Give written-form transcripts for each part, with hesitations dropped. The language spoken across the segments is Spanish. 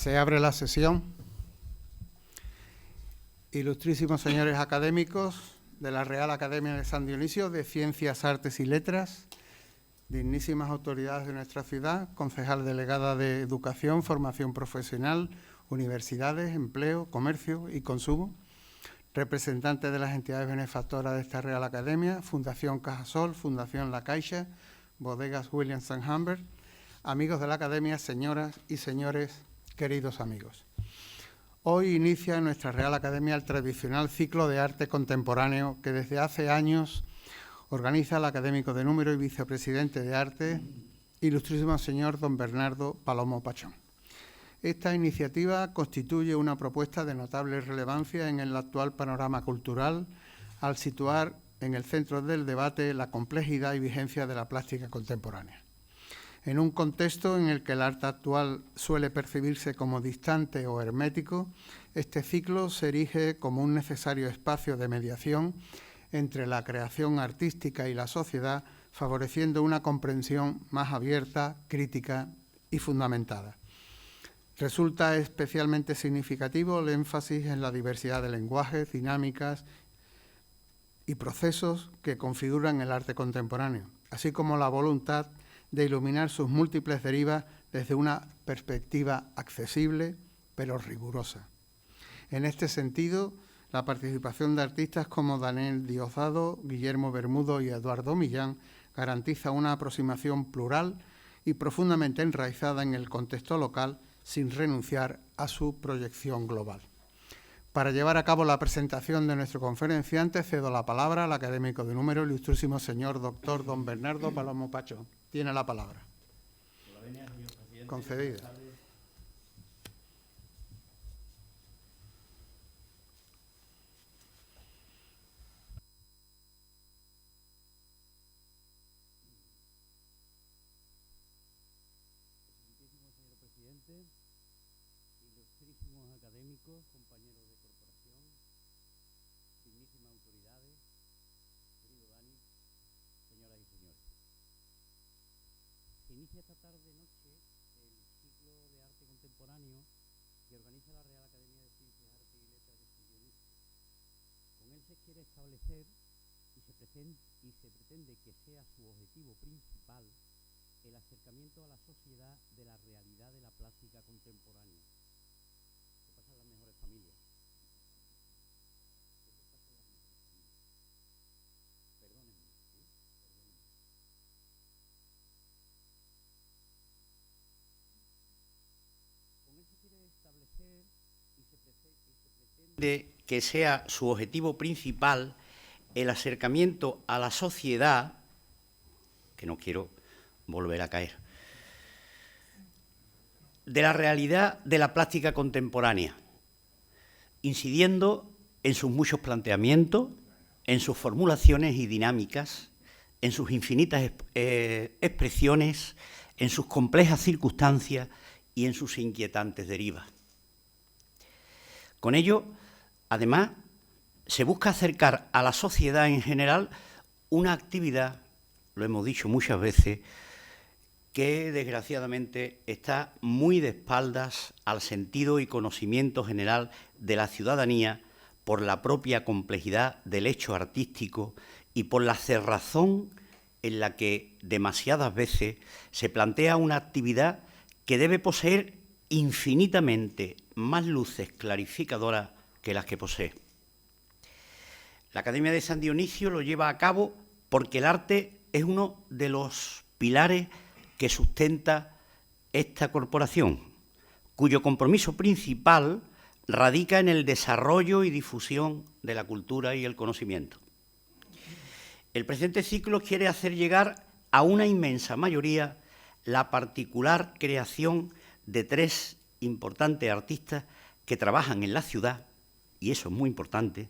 Se abre la sesión. Ilustrísimos señores académicos de la Real Academia de San Dionisio de Ciencias, Artes y Letras, dignísimas autoridades de nuestra ciudad, concejal delegada de Educación, Formación Profesional, Universidades, Empleo, Comercio y Consumo, representantes de las entidades benefactoras de esta Real Academia, Fundación Cajasol, Fundación La Caixa, Bodegas Williams & Humbert, amigos de la Academia, señoras y señores, queridos amigos. Hoy inicia en nuestra Real Academia el tradicional ciclo de arte contemporáneo que desde hace años organiza el académico de número y vicepresidente de arte, ilustrísimo señor don Bernardo Palomo Pachón. Esta iniciativa constituye una propuesta de notable relevancia en el actual panorama cultural al situar en el centro del debate la complejidad y vigencia de la plástica contemporánea. En un contexto en el que el arte actual suele percibirse como distante o hermético, este ciclo se erige como un necesario espacio de mediación entre la creación artística y la sociedad, favoreciendo una comprensión más abierta, crítica y fundamentada. Resulta especialmente significativo el énfasis en la diversidad de lenguajes, dinámicas y procesos que configuran el arte contemporáneo, así como la voluntad de iluminar sus múltiples derivas desde una perspectiva accesible, pero rigurosa. En este sentido, la participación de artistas como Daniel Diosdado, Guillermo Bermudo y Eduardo Millán garantiza una aproximación plural y profundamente enraizada en el contexto local, sin renunciar a su proyección global. Para llevar a cabo la presentación de nuestro conferenciante, cedo la palabra al académico de número, ilustrísimo señor doctor don Bernardo Palomo Pachón. Tiene la palabra. Concedida. Ilustrísimos académicos, compañeros de corporación, dignísimas autoridades, querido Dani, señoras y señores. Se inicia esta tarde-noche el ciclo de arte contemporáneo que organiza la Real Academia de Ciencias, Artes y Letras de San Dionisio. Con él se quiere establecer y se pretende que sea su objetivo principal el acercamiento a la sociedad de la realidad de la plástica contemporánea. ¿Qué pasa en las mejores familias? Perdónenme, perdónenme. Con él se quiere establecer y se pretende que sea su objetivo principal el acercamiento a la sociedad, que no quiero volver a caer, de la realidad de la plástica contemporánea, incidiendo en sus muchos planteamientos, en sus formulaciones y dinámicas, en sus infinitas expresiones, en sus complejas circunstancias y en sus inquietantes derivas. Con ello, además, se busca acercar a la sociedad en general una actividad, lo hemos dicho muchas veces, que desgraciadamente está muy de espaldas al sentido y conocimiento general de la ciudadanía por la propia complejidad del hecho artístico y por la cerrazón en la que demasiadas veces se plantea una actividad que debe poseer infinitamente más luces clarificadoras que las que posee. La Academia de San Dionisio lo lleva a cabo porque el arte es uno de los pilares que sustenta esta corporación, cuyo compromiso principal radica en el desarrollo y difusión de la cultura y el conocimiento. El presente ciclo quiere hacer llegar a una inmensa mayoría la particular creación de tres importantes artistas que trabajan en la ciudad, y eso es muy importante,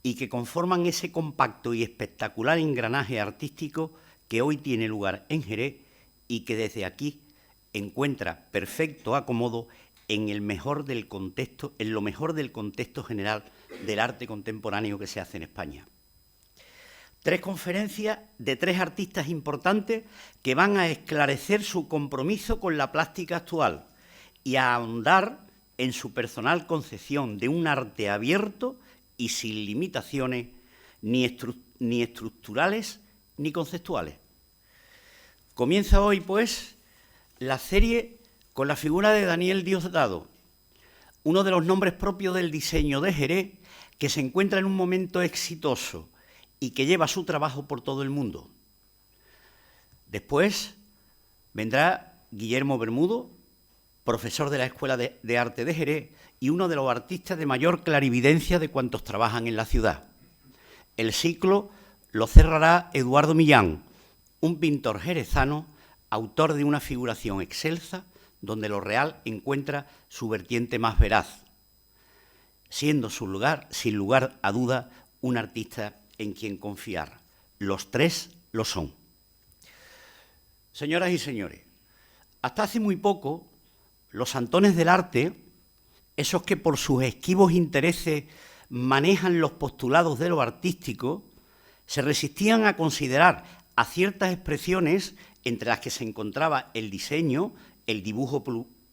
y que conforman ese compacto y espectacular engranaje artístico que hoy tiene lugar en Jerez y que desde aquí encuentra perfecto acomodo en lo mejor del contexto general del arte contemporáneo que se hace en España. Tres conferencias de tres artistas importantes que van a esclarecer su compromiso con la plástica actual y a ahondar en su personal concepción de un arte abierto y sin limitaciones ni estructurales ni conceptuales. Comienza hoy, pues, la serie con la figura de Daniel Diosdado, uno de los nombres propios del diseño de Jerez, que se encuentra en un momento exitoso y que lleva su trabajo por todo el mundo. Después vendrá Guillermo Bermudo, profesor de la Escuela de Arte de Jerez y uno de los artistas de mayor clarividencia de cuantos trabajan en la ciudad. El ciclo lo cerrará Eduardo Millán, un pintor jerezano, autor de una figuración excelsa, donde lo real encuentra su vertiente más veraz, siendo sin lugar a duda, un artista en quien confiar. Los tres lo son. Señoras y señores, hasta hace muy poco, los santones del arte, esos que por sus esquivos intereses manejan los postulados de lo artístico, se resistían a considerar a ciertas expresiones, entre las que se encontraba el diseño, el dibujo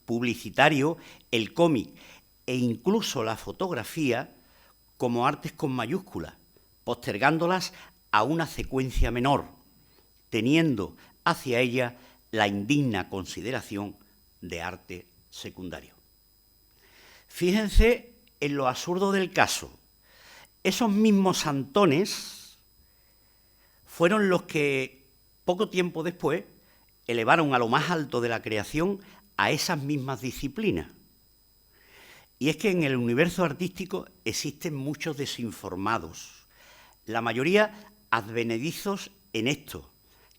publicitario, el cómic e incluso la fotografía, como artes con mayúsculas, postergándolas a una secuencia menor, teniendo hacia ella la indigna consideración de arte secundario. Fíjense en lo absurdo del caso. Esos mismos santones fueron los que, poco tiempo después, elevaron a lo más alto de la creación a esas mismas disciplinas. Y es que en el universo artístico existen muchos desinformados, la mayoría advenedizos en esto,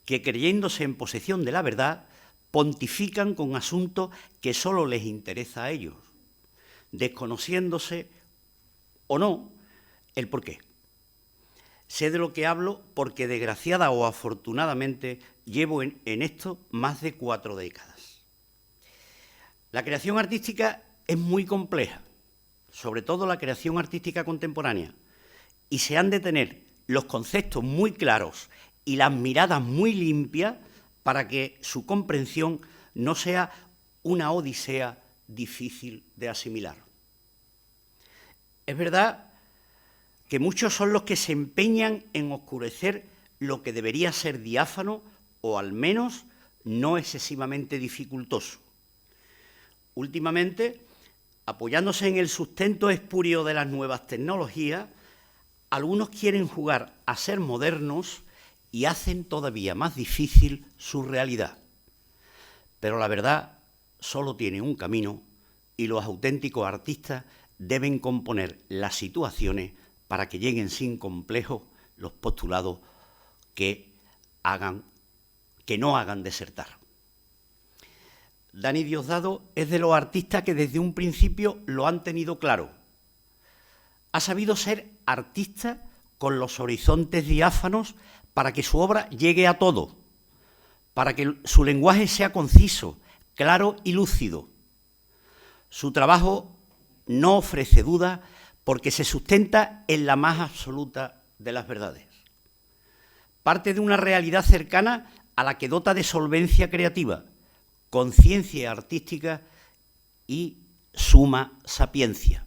que creyéndose en posesión de la verdad, pontifican con asuntos que solo les interesa a ellos, desconociéndose o no el porqué. Sé de lo que hablo porque, desgraciada o afortunadamente, llevo en esto más de 4 décadas. La creación artística es muy compleja, sobre todo la creación artística contemporánea, y se han de tener los conceptos muy claros y las miradas muy limpias para que su comprensión no sea una odisea difícil de asimilar. Es verdad que muchos son los que se empeñan en oscurecer lo que debería ser diáfano o al menos no excesivamente dificultoso. Últimamente, apoyándose en el sustento espurio de las nuevas tecnologías, algunos quieren jugar a ser modernos y hacen todavía más difícil su realidad. Pero la verdad solo tiene un camino y los auténticos artistas deben componer las situaciones para que lleguen sin complejos los postulados que no hagan desertar. Dani Diosdado es de los artistas que desde un principio lo han tenido claro. Ha sabido ser artista con los horizontes diáfanos para que su obra llegue a todo, para que su lenguaje sea conciso, claro y lúcido. Su trabajo no ofrece duda porque se sustenta en la más absoluta de las verdades. Parte de una realidad cercana a la que dota de solvencia creativa, conciencia artística y suma sapiencia.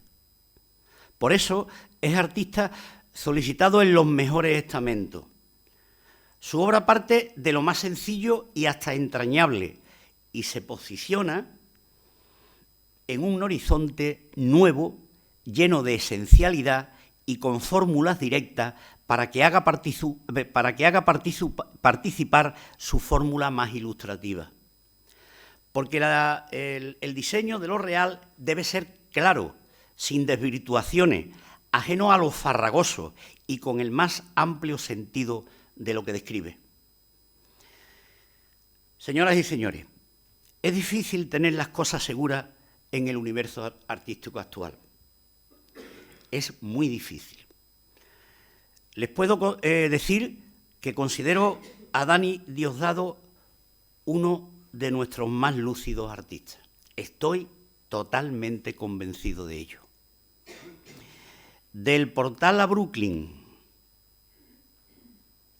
Por eso es artista solicitado en los mejores estamentos. Su obra parte de lo más sencillo y hasta entrañable y se posiciona en un horizonte nuevo, lleno de esencialidad y con fórmulas directas para que haga participar su fórmula más ilustrativa. Porque el diseño de lo real debe ser claro, sin desvirtuaciones, ajeno a lo farragoso y con el más amplio sentido de lo que describe. Señoras y señores, es difícil tener las cosas seguras en el universo artístico actual. Es muy difícil. Les puedo decir que considero a Dani Diosdado uno de nuestros más lúcidos artistas. Estoy totalmente convencido de ello. Del portal a Brooklyn,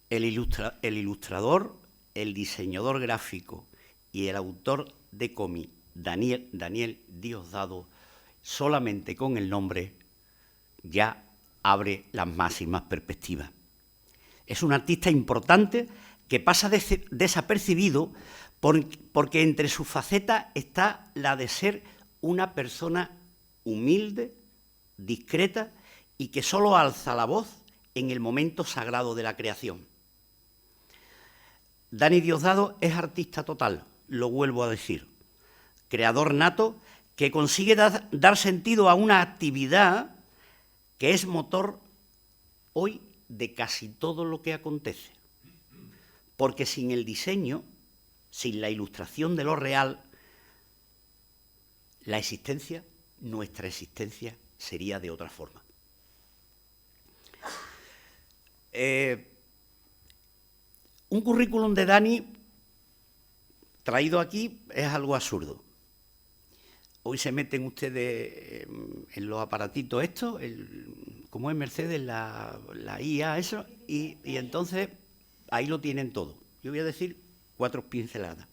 el ilustrador, el diseñador gráfico y el autor de cómic Daniel Diosdado solamente con el nombre ya abre las máximas perspectivas. Es un artista importante que pasa desapercibido porque entre sus facetas está la de ser una persona humilde, discreta y que solo alza la voz en el momento sagrado de la creación. Dani Diosdado es artista total, lo vuelvo a decir, creador nato que consigue dar sentido a una actividad que es motor hoy de casi todo lo que acontece. Porque sin el diseño, sin la ilustración de lo real, la existencia, nuestra existencia, sería de otra forma. Un currículum de Dani traído aquí es algo absurdo. Hoy se meten ustedes en los aparatitos estos, como es Mercedes, la IA, eso, y entonces ahí lo tienen todo. Yo voy a decir 4 pinceladas.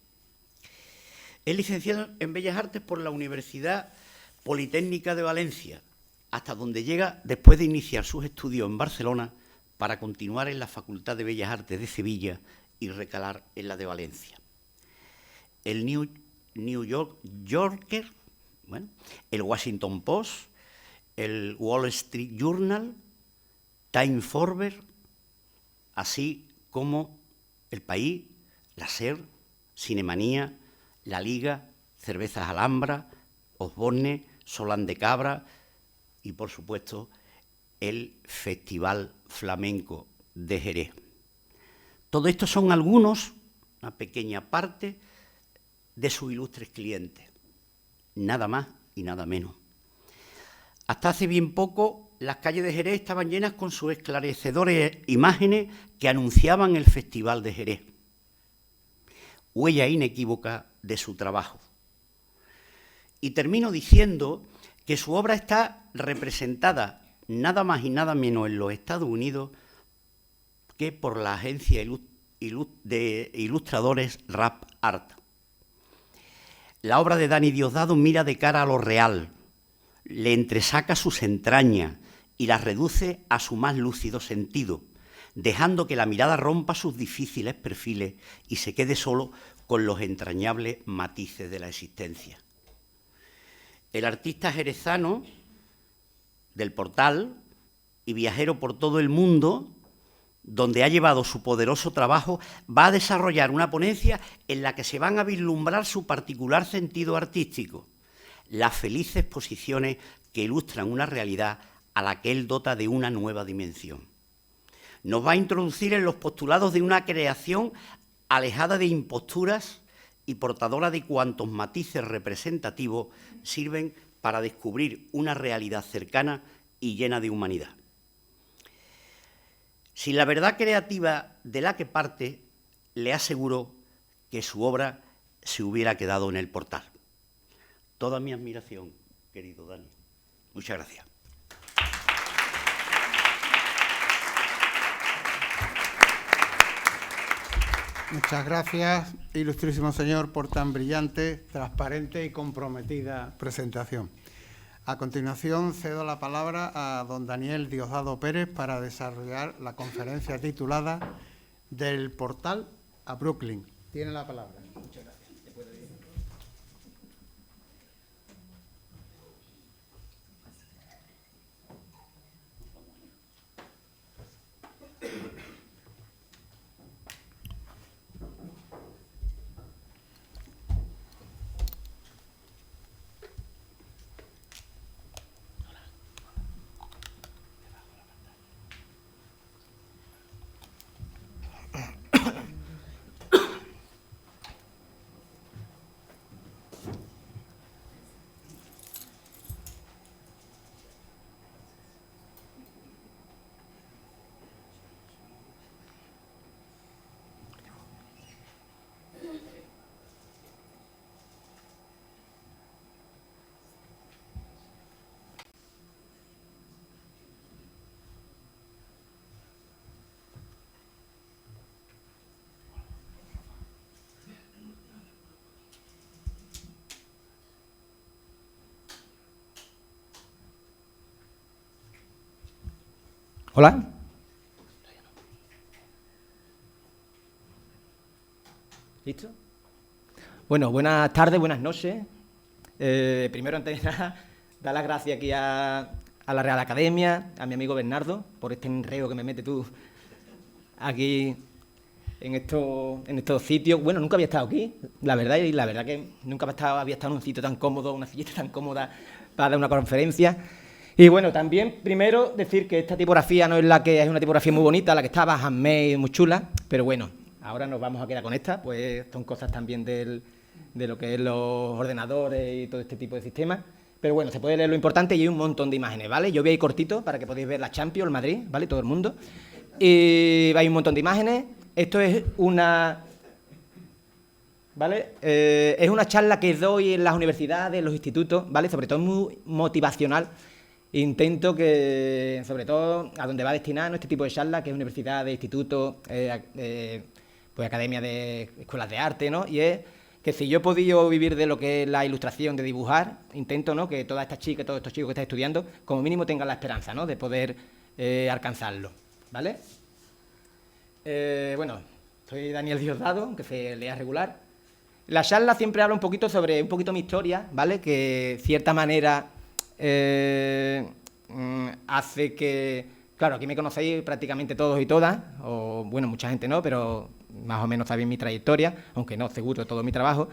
Es licenciado en Bellas Artes por la Universidad Politécnica de Valencia, hasta donde llega después de iniciar sus estudios en Barcelona para continuar en la Facultad de Bellas Artes de Sevilla y recalar en la de Valencia. El New Yorker, bueno, el Washington Post, el Wall Street Journal, Time Forward, así como El País, La SER, Cinemanía, La Liga, Cervezas Alhambra, Osborne, Solán de Cabra y, por supuesto, el Festival Flamenco de Jerez. Todo esto son algunos, una pequeña parte, de sus ilustres clientes. Nada más y nada menos. Hasta hace bien poco, las calles de Jerez estaban llenas con sus esclarecedores imágenes que anunciaban el Festival de Jerez. Huella inequívoca de su trabajo. Y termino diciendo que su obra está representada nada más y nada menos en los Estados Unidos que por la agencia de ilustradores Rap Art. La obra de Dani Diosdado mira de cara a lo real, le entresaca sus entrañas y las reduce a su más lúcido sentido, dejando que la mirada rompa sus difíciles perfiles y se quede solo con los entrañables matices de la existencia. El artista jerezano del Portal y viajero por todo el mundo, donde ha llevado su poderoso trabajo, va a desarrollar una ponencia en la que se van a vislumbrar su particular sentido artístico, las felices posiciones que ilustran una realidad a la que él dota de una nueva dimensión. Nos va a introducir en los postulados de una creación alejada de imposturas y portadora de cuantos matices representativos sirven para descubrir una realidad cercana y llena de humanidad. Sin la verdad creativa de la que parte, le aseguro que su obra se hubiera quedado en el Portal. Toda mi admiración, querido Dani. Muchas gracias. Muchas gracias, ilustrísimo señor, por tan brillante, transparente y comprometida presentación. A continuación, cedo la palabra a don Daniel Diosdado Pérez para desarrollar la conferencia titulada Del Portal a Brooklyn. Tiene la palabra. Muchas gracias. Hola. ¿Listo? Bueno, buenas tardes, buenas noches. Primero, antes de nada, dar las gracias aquí a la Real Academia, a mi amigo Bernardo, por este enredo que me mete tú aquí en estos sitios. Bueno, nunca había estado aquí, la verdad, y la verdad que nunca había estado en un sitio tan cómodo, una sillita tan cómoda para dar una conferencia. Y bueno, también, primero, decir que esta tipografía no es la que es una tipografía muy bonita, la que estaba handmade, muy chula, pero bueno, ahora nos vamos a quedar con esta, pues son cosas también de lo que es los ordenadores y todo este tipo de sistemas. Pero bueno, se puede leer lo importante y hay un montón de imágenes, ¿vale? Yo voy a ir cortito para que podáis ver la Champions, el Madrid, ¿vale? Todo el mundo. Y hay un montón de imágenes. Esto es una... ¿Vale? Es una charla que doy en las universidades, en los institutos, ¿vale? Sobre todo muy motivacional. Intento que, sobre todo, a donde va destinado este tipo de charlas, que es universidades, institutos, pues academias de escuelas de arte, ¿no? Y es que si yo he podido vivir de lo que es la ilustración, de dibujar, intento, ¿no?, que todas estas chicas, todos estos chicos que están estudiando, como mínimo tengan la esperanza, ¿no?, de poder alcanzarlo, ¿vale? Bueno, soy Daniel Diosdado, que se lea regular. La charla siempre habla un poquito sobre mi historia, ¿vale?, que de cierta manera hace que... Claro, aquí me conocéis prácticamente todos y todas, o bueno, mucha gente no, pero más o menos sabéis mi trayectoria, aunque no, seguro, todo mi trabajo.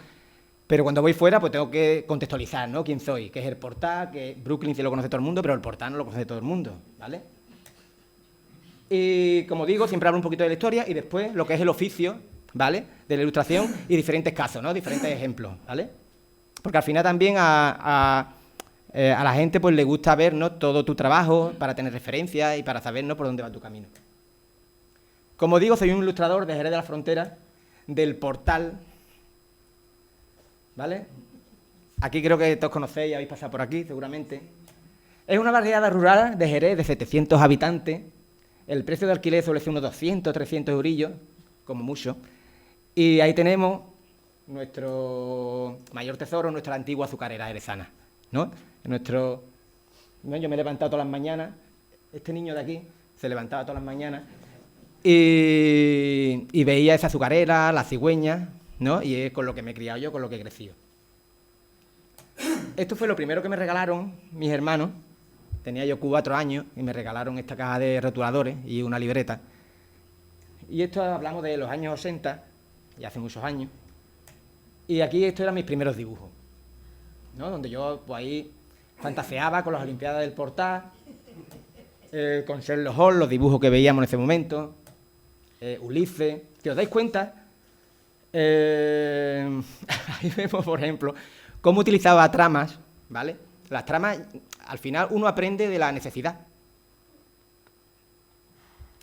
Pero cuando voy fuera, pues tengo que contextualizar, ¿no?, quién soy, qué es el portal, que Brooklyn sí lo conoce todo el mundo, pero el portal no lo conoce todo el mundo, ¿vale? Y como digo, siempre hablo un poquito de la historia y después lo que es el oficio, ¿vale?, de la ilustración y diferentes casos, ¿no?, diferentes ejemplos, ¿vale? Porque al final también a la gente pues le gusta ver, ¿no?, todo tu trabajo para tener referencias y para saber, ¿no?, por dónde va tu camino. Como digo, soy un ilustrador de Jerez de la Frontera, del portal, ¿vale? Aquí creo que todos conocéis, habéis pasado por aquí seguramente. Es una barriada rural de Jerez de 700 habitantes. El precio de alquiler suele ser unos 200, 300 eurillos, como mucho. Y ahí tenemos nuestro mayor tesoro, nuestra antigua azucarera jerezana, ¿no? Yo me he levantado todas las mañanas, este niño de aquí se levantaba todas las mañanas y veía esa azucarera, la cigüeña, ¿no? Y es con lo que me he criado yo, con lo que he crecido. Esto fue lo primero que me regalaron mis hermanos. Tenía yo 4 años y me regalaron esta caja de rotuladores y una libreta. Y esto hablamos de los años 80, y hace muchos años. Y aquí estos eran mis primeros dibujos, ¿no?, donde yo pues ahí fantaseaba con las Olimpiadas del Portal, con Sherlock Holmes, los dibujos que veíamos en ese momento, Ulises. Si os dais cuenta, ahí vemos, por ejemplo, cómo utilizaba tramas, ¿vale? Las tramas, al final uno aprende de la necesidad.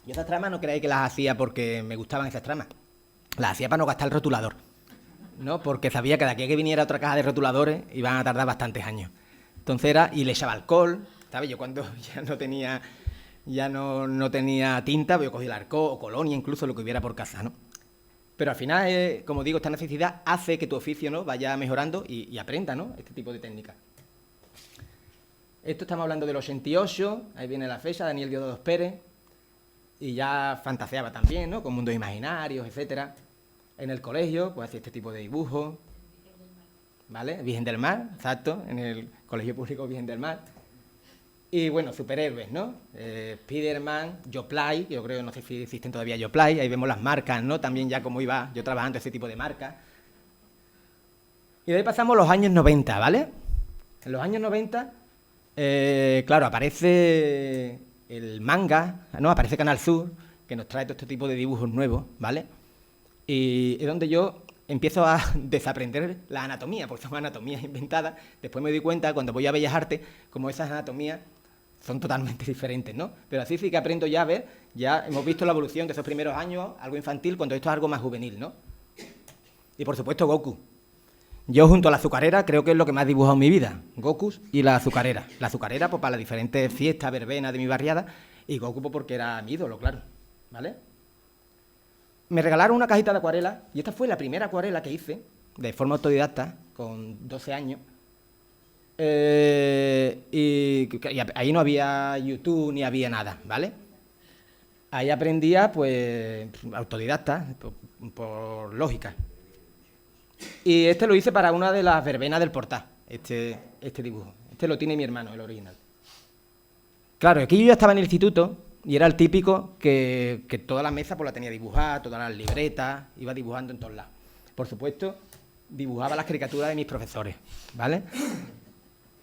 Y esas tramas no creáis que las hacía porque me gustaban esas tramas, las hacía para no gastar el rotulador, ¿no? Porque sabía que de aquí a que viniera otra caja de rotuladores iban a tardar bastantes años. Entonces y le echaba alcohol, ¿sabes? Yo cuando ya no tenía tinta, pues yo cogía el alcohol o colonia, incluso lo que hubiera por casa, ¿no? Pero al final, como digo, esta necesidad hace que tu oficio, ¿no?, vaya mejorando y aprenda, ¿no?, este tipo de técnicas. Esto estamos hablando del 88, ahí viene la fecha, Daniel Diosdado Pérez, y ya fantaseaba también, ¿no?, con mundos imaginarios, etcétera. En el colegio, pues hacía este tipo de dibujos, ¿vale? Virgen del Mar, exacto, en el Colegio Público Virgen del Mar. Y bueno, superhéroes, ¿no? Spiderman, Yoplait, yo creo, no sé si existen todavía Yoplait, ahí vemos las marcas, ¿no?, también ya cómo iba yo trabajando ese tipo de marcas. Y de ahí pasamos a los años 90, ¿vale? En los años 90, claro, aparece el manga, ¿no?, aparece Canal Sur, que nos trae todo este tipo de dibujos nuevos, ¿vale? Y es donde yo empiezo a desaprender la anatomía, porque son anatomías inventadas. Después me doy cuenta, cuando voy a Bellas Artes, como esas anatomías son totalmente diferentes, ¿no? Pero así sí que aprendo ya a ver, ya hemos visto la evolución de esos primeros años, algo infantil, cuando esto es algo más juvenil, ¿no? Y por supuesto Goku. Yo junto a la azucarera creo que es lo que más he dibujado en mi vida, Goku y la azucarera. La azucarera pues para las diferentes fiestas, verbenas de mi barriada, y Goku pues, porque era mi ídolo, claro, ¿vale? Me regalaron una cajita de acuarela, y esta fue la primera acuarela que hice, de forma autodidacta, con 12 años. Y ahí no había YouTube ni había nada, ¿vale? Ahí aprendía, pues, autodidacta, por lógica. Y este lo hice para una de las verbenas del Portá, este dibujo. Este lo tiene mi hermano, el original. Claro, aquí yo ya estaba en el instituto y era el típico que toda la mesa pues la tenía dibujada, todas las libretas, iba dibujando en todos lados. Por supuesto, dibujaba las caricaturas de mis profesores, ¿vale?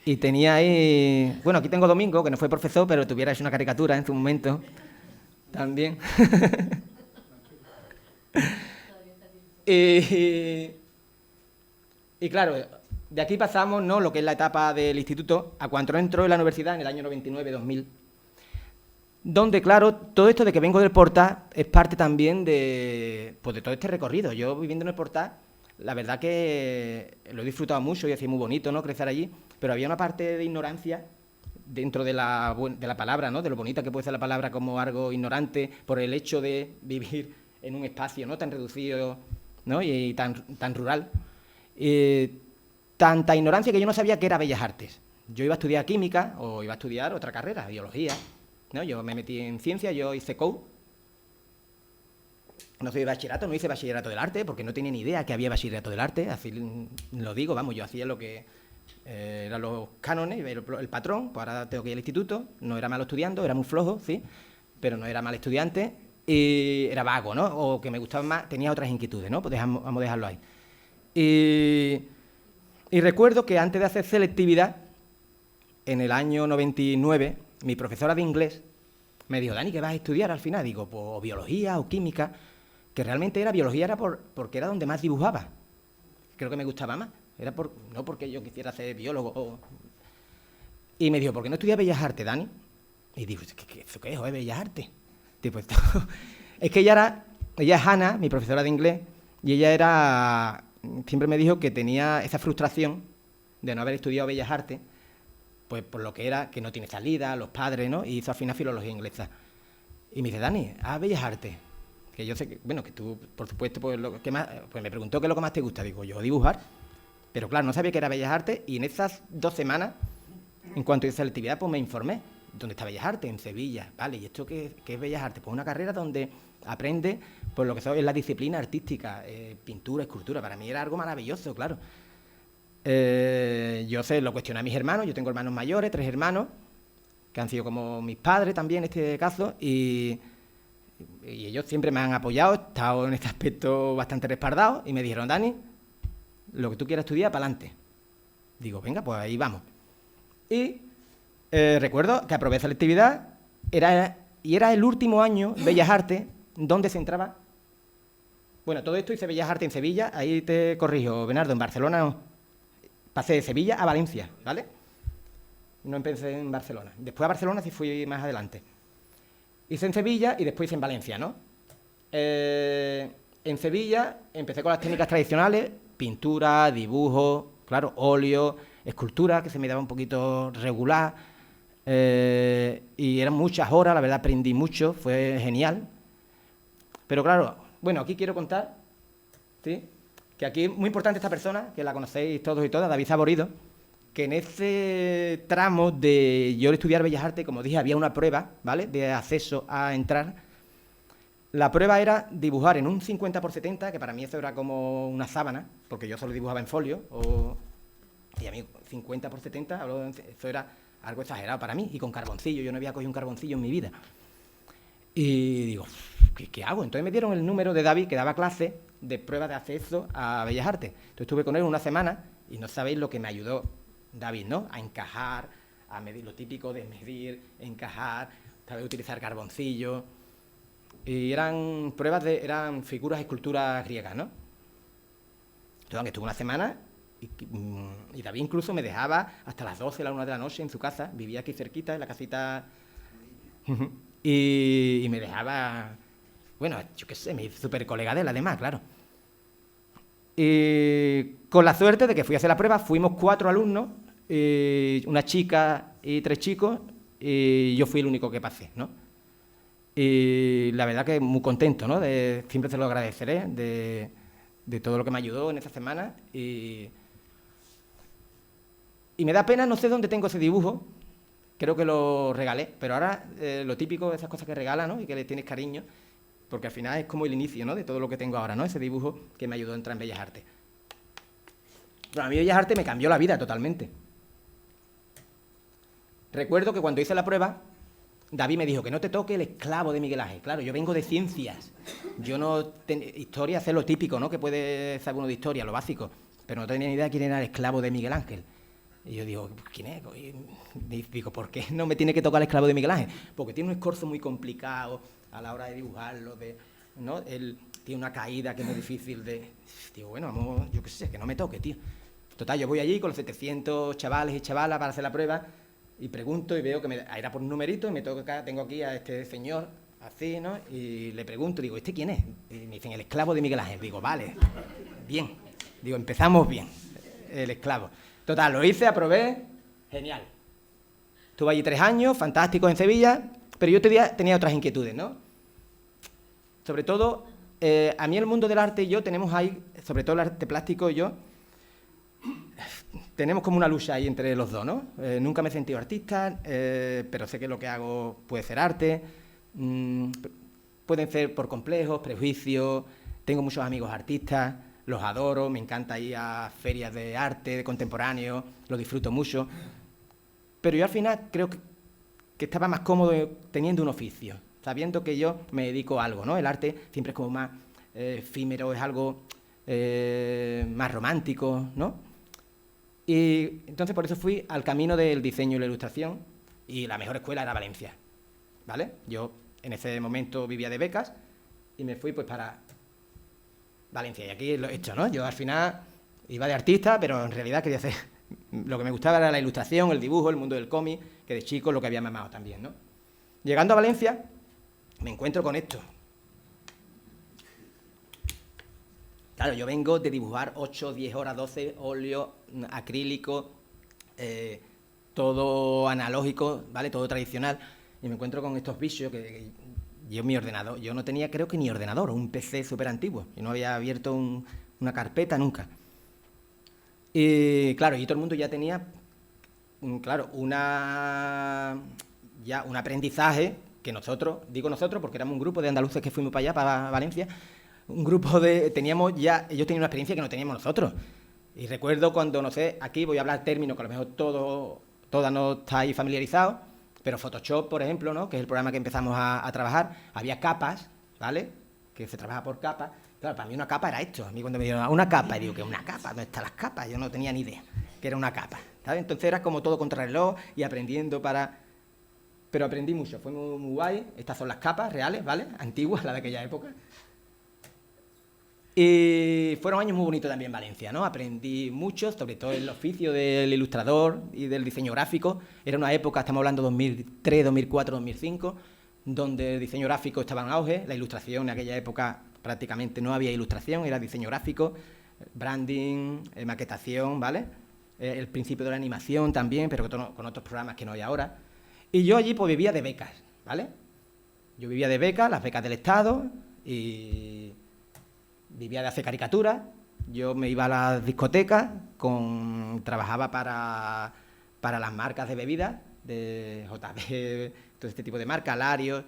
Y tenía ahí... Bueno, aquí tengo Domingo, que no fue profesor, pero tuviera hecho una caricatura en su momento. También. Y claro, de aquí pasamos, ¿no?, lo que es la etapa del instituto, a cuando entró en la universidad en el año 99-2000, donde, claro, todo esto de que vengo del Portá es parte también de, pues, de todo este recorrido. Yo, viviendo en el Portá, la verdad que lo he disfrutado mucho y ha sido muy bonito, ¿no?, crecer allí, pero había una parte de ignorancia dentro de la palabra, ¿no?, de lo bonita que puede ser la palabra como algo ignorante por el hecho de vivir en un espacio, ¿no?, tan reducido, ¿no?, y tan rural. Tanta ignorancia que yo no sabía qué era Bellas Artes. Yo iba a estudiar química o iba a estudiar otra carrera, biología, ¿no? Yo me metí en ciencia, yo hice COU. No soy de bachillerato, no hice bachillerato del arte porque no tenía ni idea que había bachillerato del arte, así lo digo, vamos, yo hacía lo que eran los cánones, el patrón, pues ahora tengo que ir al instituto, no era malo estudiando, era muy flojo, sí, pero no era mal estudiante y era vago, ¿no? O que me gustaban más, tenía otras inquietudes, ¿no? Pues vamos a dejarlo ahí. Y recuerdo que antes de hacer selectividad, en el año 99, mi profesora de inglés me dijo: Dani, ¿qué vas a estudiar al final? Digo, pues o biología o química, que realmente era biología, era porque era donde más dibujaba. Creo que me gustaba más. Era no porque yo quisiera ser biólogo. Y me dijo: ¿por qué no estudias Bellas Artes, Dani? Y digo, ¿eso qué es, joder, Bellas Artes? Tipo, es que ella es Ana, mi profesora de inglés, y ella siempre me dijo que tenía esa frustración de no haber estudiado Bellas Artes, pues por lo que era, que no tiene salida, los padres, ¿no? Y hizo al final filología inglesa. Y me dice: Dani, haz Bellas Artes. Que yo sé que, bueno, que tú, por supuesto, pues me preguntó qué es lo que más te gusta. Digo, yo dibujar. Pero claro, no sabía que era Bellas Artes y en esas 2 semanas, en cuanto hice selectividad, pues me informé. ¿Dónde está Bellas Artes? En Sevilla. Vale, ¿y esto qué es Bellas Artes? Pues una carrera donde aprende pues lo que es la disciplina artística, pintura, escultura. Para mí era algo maravilloso, claro. Yo lo cuestioné a mis hermanos, yo tengo hermanos mayores, 3 hermanos, que han sido como mis padres también en este caso, y ellos siempre me han apoyado, he estado en este aspecto bastante respaldado, y me dijeron: Dani, lo que tú quieras estudiar, para adelante. Digo, venga, pues ahí vamos. Y recuerdo que aprobé selectividad, era el último año Bellas Artes donde se entraba. Bueno, todo esto hice Bellas Artes en Sevilla, ahí te corrijo, Bernardo, en Barcelona no. Pasé de Sevilla a Valencia, ¿vale? No empecé en Barcelona. Después a Barcelona sí fui más adelante. Hice en Sevilla y después hice en Valencia, ¿no? En Sevilla empecé con las técnicas tradicionales, pintura, dibujo, claro, óleo, escultura, que se me daba un poquito regular. Y eran muchas horas, la verdad aprendí mucho, fue genial. Pero claro, bueno, aquí quiero contar, ¿sí?, que aquí es muy importante esta persona, que la conocéis todos y todas, David Saborido, que en ese tramo de yo estudiar Bellas Artes, como dije, había una prueba, ¿vale?, de acceso a entrar. La prueba era dibujar en un 50x70, que para mí eso era como una sábana, porque yo solo dibujaba en folio, y a mí 50x70, eso era algo exagerado para mí, y con carboncillo, yo no había cogido un carboncillo en mi vida. Y digo, ¿qué hago? Entonces me dieron el número de David, que daba clase de pruebas de acceso a Bellas Artes. Entonces estuve con él una semana y no sabéis lo que me ayudó David, ¿no? A encajar, a medir, lo típico de medir, encajar, saber utilizar carboncillo. Y eran pruebas eran figuras, esculturas griegas, ¿no? Entonces estuve una semana y David incluso me dejaba hasta las 12, la 1 de la noche en su casa. Vivía aquí cerquita, en la casita. Y me dejaba, bueno, yo qué sé, mi súper colega de él, además, claro. Y con la suerte de que fui a hacer la prueba, fuimos 4 alumnos, una chica y 3 chicos, y yo fui el único que pasé, ¿no? Y la verdad que muy contento, ¿no? Siempre se lo agradeceré de todo lo que me ayudó en esa semana. Y me da pena, no sé dónde tengo ese dibujo, creo que lo regalé, pero ahora lo típico de esas cosas que regalas, ¿no? Y que le tienes cariño, porque al final es como el inicio, ¿no? De todo lo que tengo ahora, ¿no? Ese dibujo que me ayudó a entrar en Bellas Artes. Bueno, a mí Bellas Artes me cambió la vida totalmente. Recuerdo que cuando hice la prueba, David me dijo que no te toque el esclavo de Miguel Ángel. Claro, yo vengo de ciencias. Yo no... Historia, hacer lo típico, ¿no? Que puede saber uno de historia, lo básico. Pero no tenía ni idea quién era el esclavo de Miguel Ángel. Y yo digo, ¿quién es? Y digo, ¿por qué no me tiene que tocar el esclavo de Miguel Ángel? Porque tiene un escorzo muy complicado a la hora de dibujarlo, ¿no? Él tiene una caída que es muy difícil de... Digo, bueno, vamos, yo qué sé, que no me toque, tío. Total, yo voy allí con los 700 chavales y chavalas para hacer la prueba y pregunto y veo que era por un numerito y me toca, tengo aquí a este señor, así, ¿no? Y le pregunto, digo, ¿este quién es? Y me dicen, el esclavo de Miguel Ángel. Digo, vale, bien. Digo, empezamos bien, el esclavo. Total, lo hice, aprobé, genial. Estuve allí 3 años, fantásticos en Sevilla, pero yo tenía otras inquietudes, ¿no? Sobre todo, a mí el mundo del arte y yo tenemos ahí, sobre todo el arte plástico y yo, tenemos como una lucha ahí entre los dos, ¿no? Nunca me he sentido artista, pero sé que lo que hago puede ser arte, pueden ser por complejos, prejuicios, tengo muchos amigos artistas, los adoro, me encanta ir a ferias de arte, de contemporáneo, lo disfruto mucho, pero yo al final creo que estaba más cómodo teniendo un oficio, sabiendo que yo me dedico a algo, ¿no? El arte siempre es como más efímero, es algo más romántico, ¿no? Y entonces por eso fui al camino del diseño y la ilustración y la mejor escuela era Valencia, ¿vale? Yo en ese momento vivía de becas y me fui pues para Valencia y aquí lo he hecho, ¿no? Yo al final iba de artista, pero en realidad quería hacer... Lo que me gustaba era la ilustración, el dibujo, el mundo del cómic, que de chico lo que había mamado también, ¿no? Llegando a Valencia me encuentro con esto. Claro, yo vengo de dibujar 8, 10 horas, 12, óleo, acrílico, todo analógico, ¿vale? Todo tradicional. Y me encuentro con estos bichos que yo mi ordenador, yo no tenía creo que ni ordenador, un PC súper antiguo. Yo no había abierto una carpeta nunca. Y claro, y todo el mundo ya tenía, claro, un aprendizaje que nosotros, digo nosotros porque éramos un grupo de andaluces que fuimos para allá, para Valencia, un grupo ellos tenían una experiencia que no teníamos nosotros. Y recuerdo cuando, no sé, aquí voy a hablar términos que a lo mejor todas no estáis familiarizados, pero Photoshop, por ejemplo, ¿no? Que es el programa que empezamos a trabajar, había capas, ¿vale? Que se trabaja por capas. Claro, para mí una capa era esto. A mí cuando me dijeron una capa, y digo, ¿qué es una capa? ¿Dónde están las capas? Yo no tenía ni idea que era una capa, ¿sabes? Entonces era como todo contrarreloj y aprendiendo para... Pero aprendí mucho, fue muy, muy guay. Estas son las capas reales, ¿vale? Antiguas, las de aquella época. Y fueron años muy bonitos también en Valencia, ¿no? Aprendí mucho, sobre todo el oficio del ilustrador y del diseño gráfico. Era una época, estamos hablando 2003, 2004, 2005, donde el diseño gráfico estaba en auge, la ilustración en aquella época prácticamente no había ilustración, era diseño gráfico, branding, maquetación, ¿vale? El principio de la animación también, pero con otros programas que no hay ahora. Y yo allí pues vivía de becas, ¿vale? Yo vivía de becas, las becas del Estado, y vivía de hacer caricaturas. Yo me iba a las discotecas, trabajaba para las marcas de bebidas, de JB, todo este tipo de marcas, Larios.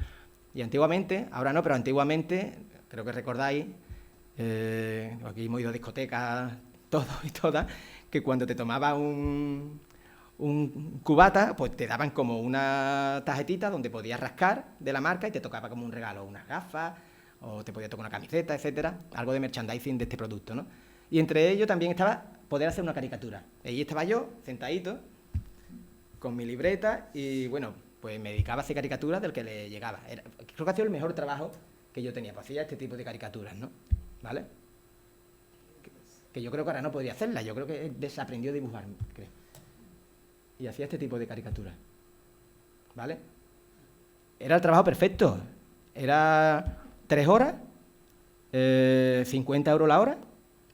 Y antiguamente, ahora no, pero antiguamente, creo que recordáis, aquí hemos ido a discotecas, todos y todas, que cuando te tomabas un cubata, pues te daban como una tarjetita donde podías rascar de la marca y te tocaba como un regalo, unas gafas, o te podía tocar una camiseta, etcétera, algo de merchandising de este producto, ¿no? Y entre ellos también estaba poder hacer una caricatura. Y ahí estaba yo, sentadito, con mi libreta, y bueno, pues me dedicaba a hacer caricaturas del que le llegaba. Creo que ha sido el mejor trabajo que yo tenía, pues hacía este tipo de caricaturas, ¿no? ¿Vale? Que yo creo que ahora no podría hacerlas, yo creo que desaprendió a dibujar, creo. Y hacía este tipo de caricaturas, ¿vale? Era el trabajo perfecto, era 3 horas, 50 euros la hora,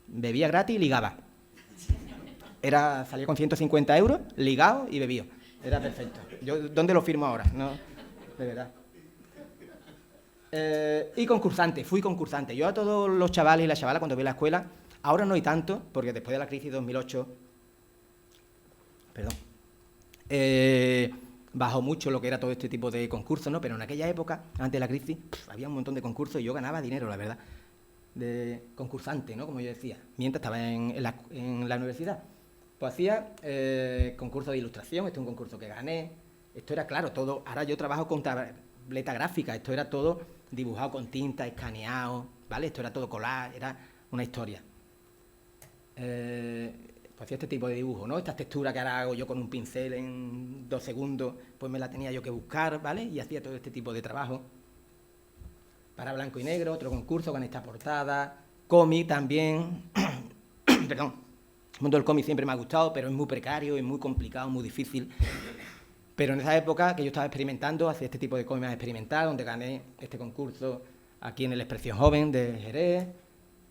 bebía gratis y ligaba. Salía con 150 euros, ligado y bebido. Era perfecto. Yo, ¿dónde lo firmo ahora? No, de verdad. Y concursante, fui concursante. Yo a todos los chavales y las chavalas cuando vi la escuela, ahora no hay tanto, porque después de la crisis de 2008, perdón, bajó mucho lo que era todo este tipo de concursos, ¿no? Pero en aquella época, antes de la crisis, había un montón de concursos y yo ganaba dinero, la verdad, de concursante, ¿no? Como yo decía, mientras estaba en la universidad. Pues hacía concurso de ilustración, este es un concurso que gané. Esto era, claro, todo. Ahora yo trabajo con tableta gráfica, esto era todo dibujado con tinta, escaneado, ¿vale? Esto era todo collage, era una historia. Pues hacía este tipo de dibujo, ¿no? Estas texturas que ahora hago yo con un pincel en 2 segundos, pues me la tenía yo que buscar, ¿vale? Y hacía todo este tipo de trabajo. Para blanco y negro, otro concurso con esta portada, cómic también. Perdón. El mundo del cómic siempre me ha gustado, pero es muy precario, es muy complicado, muy difícil. Pero en esa época que yo estaba experimentando, hacía este tipo de cómic más experimental, donde gané este concurso aquí en el Expresión Joven de Jerez,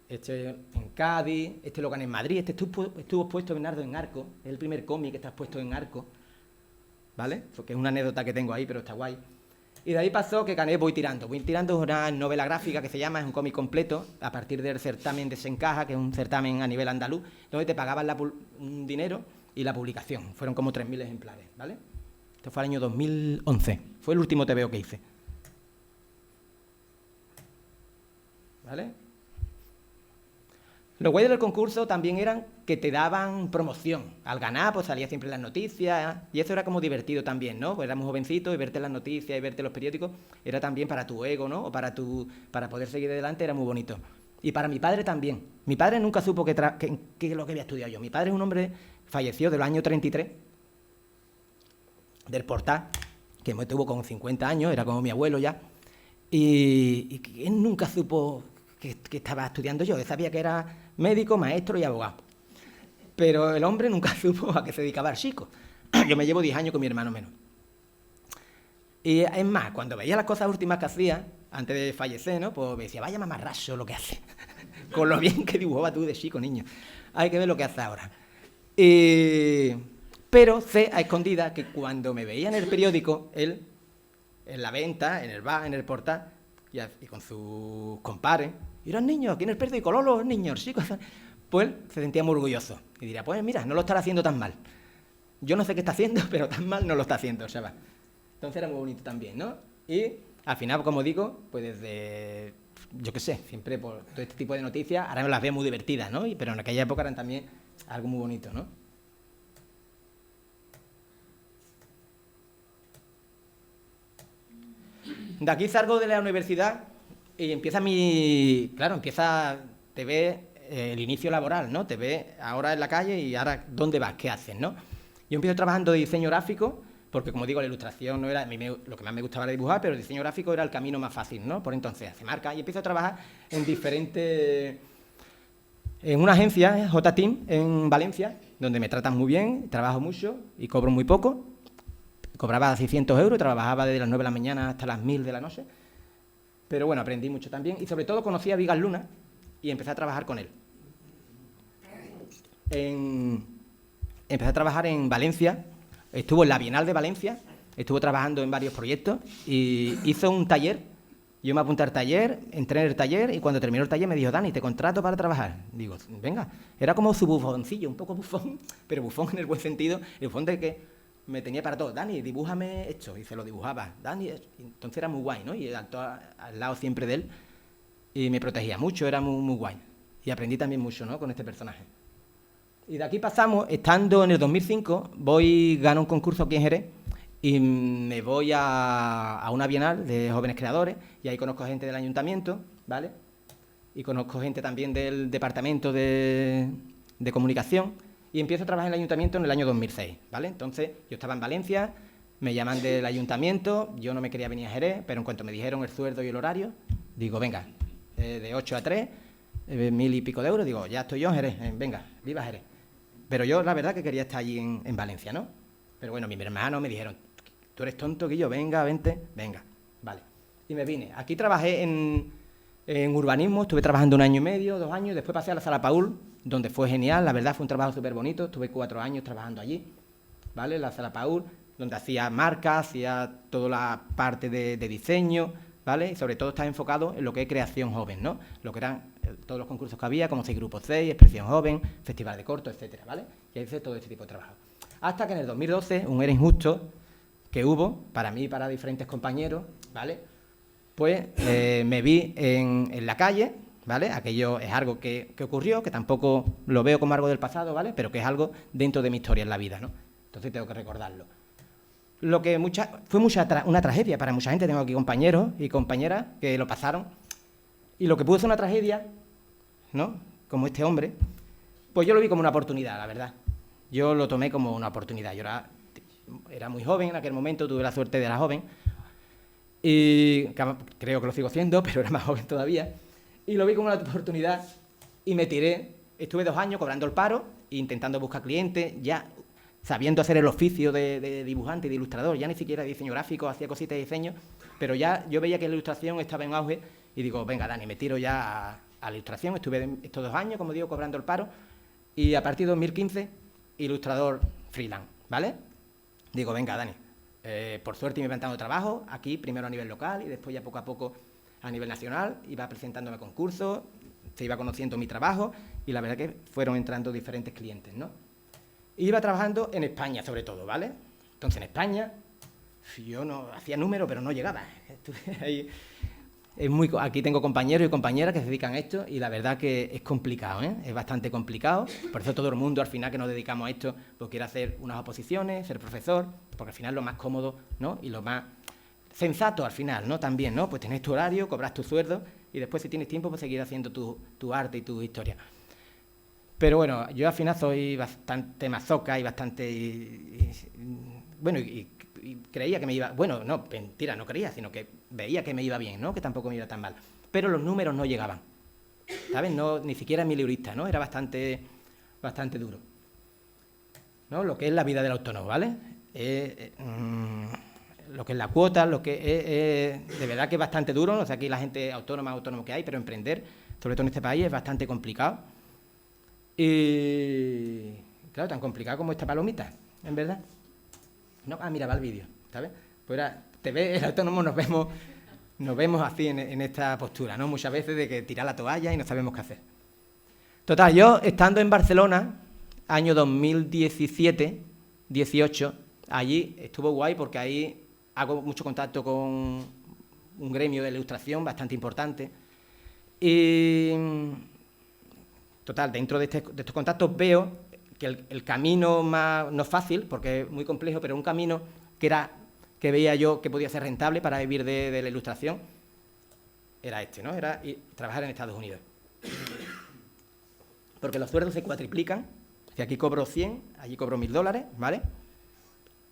este en Cádiz, este lo gané en Madrid, este estuvo puesto, Bernardo, en Arco, es el primer cómic que está puesto en Arco, ¿vale? Porque es una anécdota que tengo ahí, pero está guay. Y de ahí pasó que gané Voy Tirando. Voy Tirando es una novela gráfica que se llama, es un cómic completo, a partir del certamen de Sencaja, que es un certamen a nivel andaluz, donde te pagaban un dinero y la publicación. Fueron como 3.000 ejemplares, ¿vale? Esto fue el año 2011, fue el último TVO que hice. ¿Vale? Los guays del concurso también eran que te daban promoción. Al ganar, pues salía siempre en las noticias, y eso era como divertido también, ¿no? Pues éramos jovencitos y verte en las noticias y verte en los periódicos era también para tu ego, ¿no? O para poder seguir adelante era muy bonito. Y para mi padre también. Mi padre nunca supo qué es lo que había estudiado yo. Mi padre es un hombre, falleció del año 33, del Portal, que me tuvo con 50 años, era como mi abuelo ya, y él nunca supo que estaba estudiando yo. Él sabía que era médico, maestro y abogado. Pero el hombre nunca supo a qué se dedicaba el chico. Yo me llevo 10 años con mi hermano menos. Y es más, cuando veía las cosas últimas que hacía, antes de fallecer, ¿no? Pues me decía, vaya mamarracho lo que hace. Con lo bien que dibujaba tú de chico, niño. Hay que ver lo que hace ahora. Pero sé a escondidas que cuando me veía en el periódico, él, en la venta, en el bar, en el Portal, y con sus compares, y eran niños, aquí en el periódico, los niños, chicos, pues él se sentía muy orgulloso. Y diría, pues mira, no lo estará haciendo tan mal. Yo no sé qué está haciendo, pero tan mal no lo está haciendo, ¿sabes? Entonces era muy bonito también, ¿no? Y al final, como digo, pues desde, yo qué sé, siempre por todo este tipo de noticias, ahora me las veo muy divertidas, ¿no? Pero en aquella época eran también algo muy bonito, ¿no? De aquí salgo de la universidad y empieza te ves el inicio laboral, ¿no? Te ves ahora en la calle y ahora, ¿dónde vas? ¿Qué haces, no? Yo empiezo trabajando de diseño gráfico, porque como digo, la ilustración no era, lo que más me gustaba era dibujar, pero el diseño gráfico era el camino más fácil, ¿no? Por entonces, hace marca, y empiezo a trabajar en una agencia, J-Team, en Valencia, donde me tratan muy bien, trabajo mucho y cobro muy poco. Cobraba 600 euros, trabajaba desde las 9 de la mañana hasta las 1000 de la noche. Pero bueno, aprendí mucho también. Y sobre todo conocí a Vigas Luna y empecé a trabajar con él. Empecé a trabajar en Valencia, estuvo en la Bienal de Valencia, estuvo trabajando en varios proyectos y hizo un taller. Yo me apunté al taller, entré en el taller y cuando terminó el taller me dijo, Dani, te contrato para trabajar. Digo, venga, era como su bufoncillo, un poco bufón, pero bufón en el buen sentido, el bufón de que me tenía para todo. Dani, dibújame esto, y se lo dibujaba. Dani, entonces era muy guay, ¿no? Y actuaba al lado siempre de él y me protegía mucho, era muy, muy guay. Y aprendí también mucho, ¿no? Con este personaje. Y de aquí pasamos, estando en el 2005, gano un concurso aquí en Jerez y me voy a una bienal de jóvenes creadores y ahí conozco gente del ayuntamiento, ¿vale? Y conozco gente también del departamento de comunicación y empiezo a trabajar en el ayuntamiento en el año 2006, ¿vale? Entonces yo estaba en Valencia, me llaman del ayuntamiento, yo no me quería venir a Jerez, pero en cuanto me dijeron el sueldo y el horario, digo, venga, de 8 a 3, 1000 y pico de euros, digo, ya estoy yo en Jerez, venga, viva Jerez. Pero yo la verdad que quería estar allí en Valencia, ¿no? Pero bueno, mis hermanos me dijeron, tú eres tonto, Guillo, venga, vente, venga, vale. Y me vine. Aquí trabajé en urbanismo, estuve trabajando 1 año y medio, 2 años, después pasé a la Sala Paul, donde fue genial, la verdad fue un trabajo súper bonito, estuve 4 años trabajando allí, ¿vale? La Sala Paul, donde hacía marcas, hacía toda la parte de diseño, ¿vale? Y sobre todo estaba enfocado en lo que es creación joven, ¿no? Lo que eran todos los concursos que había, como 6 grupos 6, expresión joven, festival de corto, etcétera, ¿vale? Y hice todo este tipo de trabajo. Hasta que en el 2012, un Era Injusto, que hubo, para mí y para diferentes compañeros, ¿vale? Pues me vi en la calle, ¿vale? Aquello es algo que ocurrió, que tampoco lo veo como algo del pasado, ¿vale? Pero que es algo dentro de mi historia en la vida, ¿no? Entonces tengo que recordarlo. Lo que fue una tragedia para mucha gente. Tengo aquí compañeros y compañeras que lo pasaron. Y lo que pudo ser una tragedia, ¿no? Como este hombre, pues yo lo vi como una oportunidad, la verdad. Yo lo tomé como una oportunidad. Yo era muy joven en aquel momento, tuve la suerte de ser joven. Y creo que lo sigo siendo, pero era más joven todavía. Y lo vi como una oportunidad y me tiré. Estuve 2 años cobrando el paro, intentando buscar clientes, ya sabiendo hacer el oficio de dibujante y de ilustrador, ya ni siquiera de diseño gráfico, hacía cositas de diseño, pero ya yo veía que la ilustración estaba en auge y digo, venga, Dani, me tiro ya a la ilustración. Estuve estos 2 años, como digo, cobrando el paro, y a partir de 2015, ilustrador freelance, ¿vale? Digo, venga, Dani, por suerte me he plantado trabajo aquí, primero a nivel local y después ya poco a poco a nivel nacional, iba presentándome a concursos, se iba conociendo mi trabajo y la verdad que fueron entrando diferentes clientes, ¿no? Iba trabajando en España, sobre todo, ¿vale? Entonces, en España, yo no hacía números, pero no llegaba. Ahí, aquí tengo compañeros y compañeras que se dedican a esto y la verdad que es complicado, ¿eh? Es bastante complicado. Por eso todo el mundo, al final, que nos dedicamos a esto, pues quiere hacer unas oposiciones, ser profesor, porque al final es lo más cómodo, ¿no? Y lo más sensato, al final, ¿no? También, ¿no? Pues tienes tu horario, cobras tu sueldo y después, si tienes tiempo, pues seguir haciendo tu arte y tu historia. Pero bueno, yo al final soy bastante masoca y bastante... bueno, y creía que me iba... Bueno, no, mentira, no creía, sino que veía que me iba bien, ¿no? Que tampoco me iba tan mal. Pero los números no llegaban, ¿sabes? No, ni siquiera mileurista, ¿no? Era bastante duro, ¿no? Lo que es la vida del autónomo, ¿vale? Lo que es la cuota, lo que es... de verdad que es bastante duro. O sea, aquí la gente autónoma que hay, pero emprender, sobre todo en este país, es bastante complicado. Y claro, tan complicado como esta palomita, en verdad. No, mira, va el vídeo, ¿sabes? Pues ahora, te ves, el autónomo, nos vemos así en esta postura, ¿no? Muchas veces de que tirar la toalla y no sabemos qué hacer. Total, yo estando en Barcelona, año 2017, 18, allí estuvo guay porque ahí hago mucho contacto con un gremio de ilustración bastante importante. Y total, dentro de estos contactos veo que el camino más, no fácil, porque es muy complejo, pero un camino que veía yo que podía ser rentable para vivir de la ilustración, era este, ¿no? Era trabajar en Estados Unidos. Porque los sueldos se cuatriplican. Si aquí cobro 100, allí cobro $1000, ¿vale?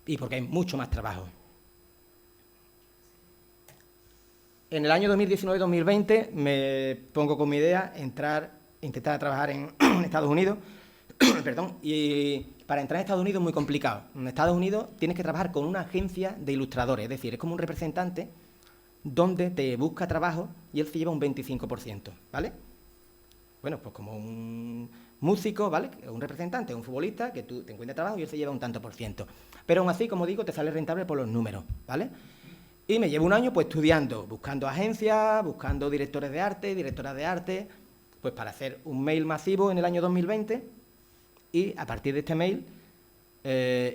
Y porque hay mucho más trabajo. En el año 2019-2020 me pongo con mi idea intentar trabajar en Estados Unidos, perdón, y para entrar en Estados Unidos es muy complicado. En Estados Unidos tienes que trabajar con una agencia de ilustradores, es decir, es como un representante donde te busca trabajo y él se lleva un 25%, ¿vale? Bueno, pues como un músico, ¿vale? Un representante, un futbolista, que tú te encuentras trabajo y él se lleva un tanto por ciento. Pero aún así, como digo, te sale rentable por los números, ¿vale? Y me llevo un año pues estudiando, buscando agencias, buscando directores de arte, directoras de arte, pues para hacer un mail masivo en el año 2020 y a partir de este mail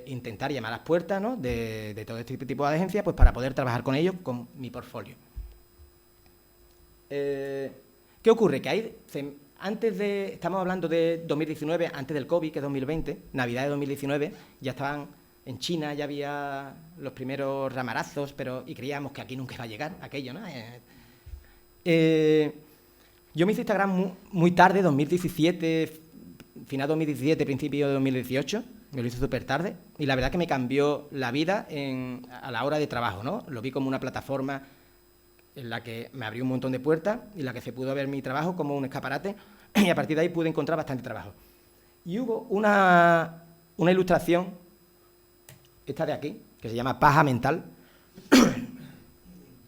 intentar llamar a las puertas, ¿no? de todo este tipo de agencias, pues para poder trabajar con ellos con mi portfolio. ¿Qué ocurre? Que estamos hablando de 2019, antes del COVID, que es 2020, Navidad de 2019, ya estaban en China, ya había los primeros ramarazos, y creíamos que aquí nunca iba a llegar aquello, ¿no? Yo me hice Instagram muy tarde, 2017, final 2017, principio de 2018, me lo hice súper tarde, y la verdad que me cambió la vida a la hora de trabajo, ¿no? Lo vi como una plataforma en la que me abrió un montón de puertas, y en la que se pudo ver mi trabajo como un escaparate, y a partir de ahí pude encontrar bastante trabajo. Y hubo una ilustración, esta de aquí, que se llama Paja Mental,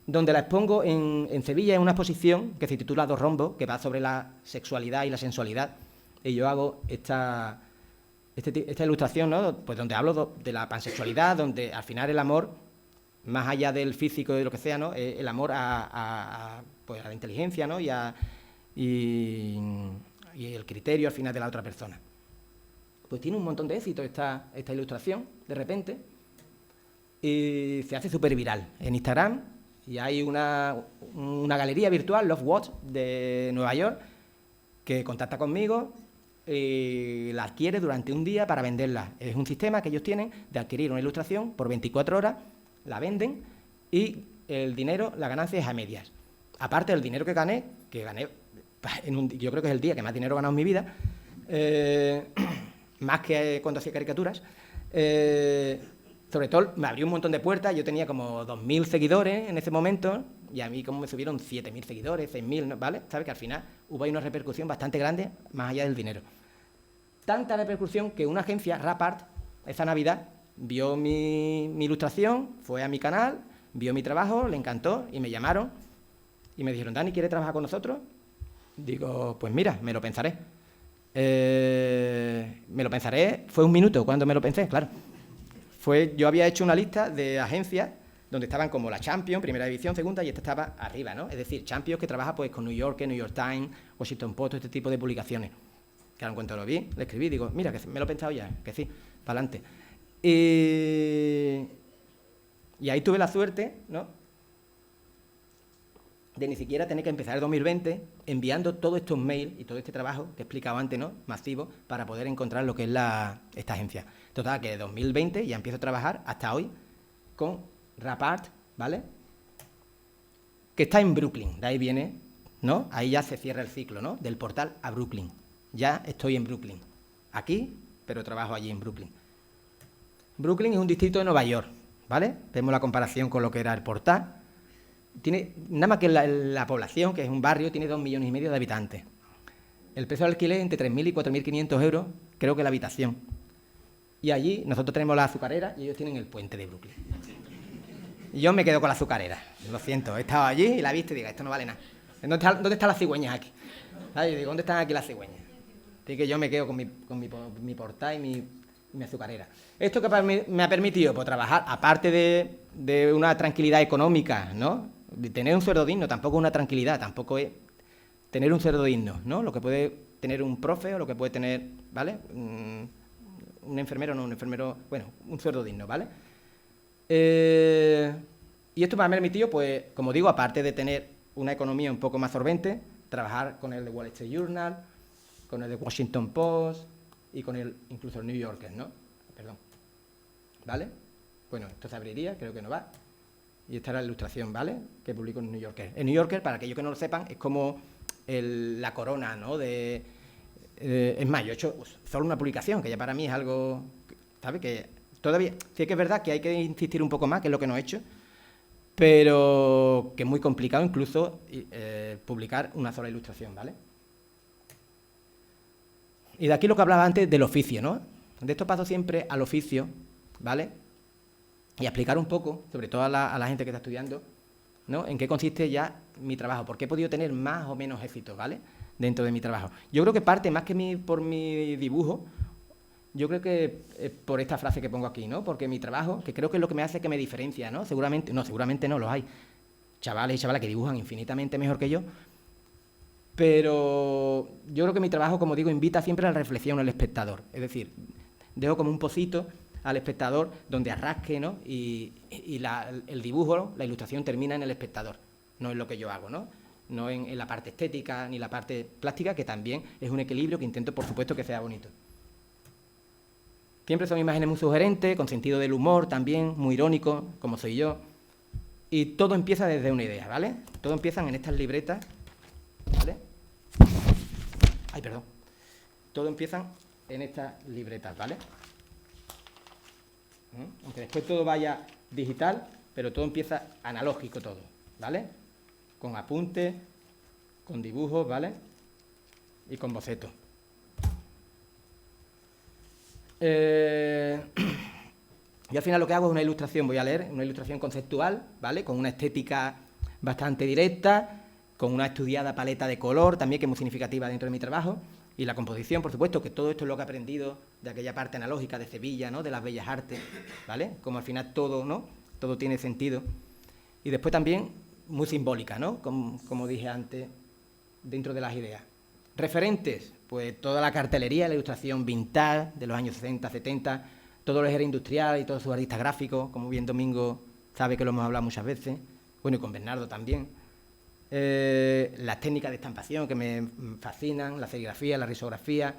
donde la expongo en Sevilla, en una exposición que se titula Dos rombos, que va sobre la sexualidad y la sensualidad, y yo hago esta ilustración, ¿no? Pues donde hablo de la pansexualidad, donde al final el amor, más allá del físico y de lo que sea, ¿no? El amor pues a la inteligencia, ¿no? Y el criterio al final de la otra persona. Pues tiene un montón de éxito esta ilustración, de repente. y se hace súper viral en Instagram. Y hay una galería virtual, Love Watch, de Nueva York, que contacta conmigo y la adquiere durante un día para venderla. Es un sistema que ellos tienen de adquirir una ilustración por 24 horas, la venden y el dinero, la ganancia es a medias. Aparte del dinero que gané yo creo que es el día que más dinero he ganado en mi vida, más que cuando hacía caricaturas. Sobre todo me abrió un montón de puertas. Yo tenía como 2.000 seguidores en ese momento y a mí como me subieron 7.000 seguidores, 6.000, ¿vale? ¿Sabes? Que al final hubo ahí una repercusión bastante grande más allá del dinero. Tanta repercusión que una agencia, Rapart, esa Navidad, vio mi ilustración, fue a mi canal, vio mi trabajo, le encantó y me llamaron y me dijeron, Dani, ¿quieres trabajar con nosotros? Digo, pues mira, me lo pensaré. Me lo pensaré, fue un minuto cuando me lo pensé, claro. Yo había hecho una lista de agencias donde estaban como la Champions, primera división, segunda, y esta estaba arriba, ¿no? Es decir, Champions que trabaja pues con New Yorker, New York Times, Washington Post, este tipo de publicaciones. Claro, en cuanto lo vi, le escribí, digo, mira, que me lo he pensado ya, que sí, para adelante. Y ahí tuve la suerte, ¿no?, de ni siquiera tener que empezar el 2020 enviando todos estos mails y todo este trabajo que he explicado antes, ¿no?, masivo, para poder encontrar lo que es esta agencia. Total, que de 2020 ya empiezo a trabajar hasta hoy con Rapart, ¿vale?, que está en Brooklyn. De ahí viene, ¿no?, ahí ya se cierra el ciclo, ¿no?, del portal a Brooklyn. Ya estoy en Brooklyn. Aquí, pero trabajo allí en Brooklyn. Brooklyn es un distrito de Nueva York, ¿vale? Vemos la comparación con lo que era el portal. Tiene, nada más que la población, que es un barrio, tiene 2,5 millones de habitantes. El precio del alquiler es entre 3.000 y 4.500 euros, creo que la habitación. Y allí nosotros tenemos la azucarera y ellos tienen el puente de Brooklyn. Y yo me quedo con la azucarera. Lo siento, he estado allí y la he visto y digo, esto no vale nada. ¿Dónde están las cigüeñas aquí? ¿Sabes? Yo digo, ¿dónde están aquí las cigüeñas? Así que yo me quedo con mi portal y mi azucarera. Esto que me ha permitido pues, trabajar, aparte de una tranquilidad económica, ¿no?, de tener un sueldo digno, tampoco es una tranquilidad, tampoco es tener un sueldo digno, ¿no?, lo que puede tener un profe o lo que puede tener, ¿vale?, un enfermero, bueno, un sueldo digno, ¿vale? Y esto me ha permitido, pues, como digo, aparte de tener una economía un poco más solvente, trabajar con el de Wall Street Journal, con el de Washington Post y con incluso el New Yorker, ¿no? Perdón. ¿Vale? Bueno, esto se abriría, creo que no va. Y esta era la ilustración, ¿vale?, que publico en el New Yorker. El New Yorker, para aquellos que no lo sepan, es como la corona, ¿no?, es más, yo he hecho solo una publicación, que ya para mí es algo, ¿sabes?, que todavía, sí que es verdad que hay que insistir un poco más, que es lo que no he hecho, pero que es muy complicado incluso publicar una sola ilustración, ¿vale? Y de aquí lo que hablaba antes del oficio, ¿no? De esto paso siempre al oficio, ¿vale?, y a explicar un poco, sobre todo a la gente que está estudiando, ¿no?, en qué consiste ya mi trabajo, porque he podido tener más o menos éxito, ¿vale?, dentro de mi trabajo. Yo creo que parte más que por mi dibujo, yo creo que por esta frase que pongo aquí, ¿no?, porque mi trabajo, que creo que es lo que me hace que me diferencia, ¿no?, seguramente no, los hay chavales y chavalas que dibujan infinitamente mejor que yo, pero yo creo que mi trabajo, como digo, invita siempre a la reflexión al espectador, es decir, dejo como un pocito al espectador donde arrasque, ¿no?, y el dibujo, la ilustración termina en el espectador, no en lo que yo hago, ¿no?, no en la parte estética ni la parte plástica, que también es un equilibrio que intento, por supuesto, que sea bonito. Siempre son imágenes muy sugerentes, con sentido del humor también, muy irónico, como soy yo, y todo empieza desde una idea, ¿vale? Todo empieza en estas libretas, ¿vale? Ay, perdón. Todo empieza en estas libretas, ¿vale? Aunque después todo vaya digital, pero todo empieza analógico todo, ¿vale? Con apuntes, con dibujos, ¿vale?, y con bocetos. Y al final lo que hago es una ilustración, voy a leer, una ilustración conceptual, ¿vale?, con una estética bastante directa, con una estudiada paleta de color, también que es muy significativa dentro de mi trabajo, y la composición, por supuesto, que todo esto es lo que he aprendido de aquella parte analógica de Sevilla, ¿no?, de las bellas artes, ¿vale?, como al final todo, ¿no?, todo tiene sentido. Y después también muy simbólica, ¿no?, como dije antes, dentro de las ideas. Referentes, pues toda la cartelería, la ilustración vintage de los años 60, 70, todo lo que era industrial y todos sus artistas gráficos, como bien Domingo sabe que lo hemos hablado muchas veces, bueno, y con Bernardo también. Las técnicas de estampación que me fascinan, la serigrafía, la risografía,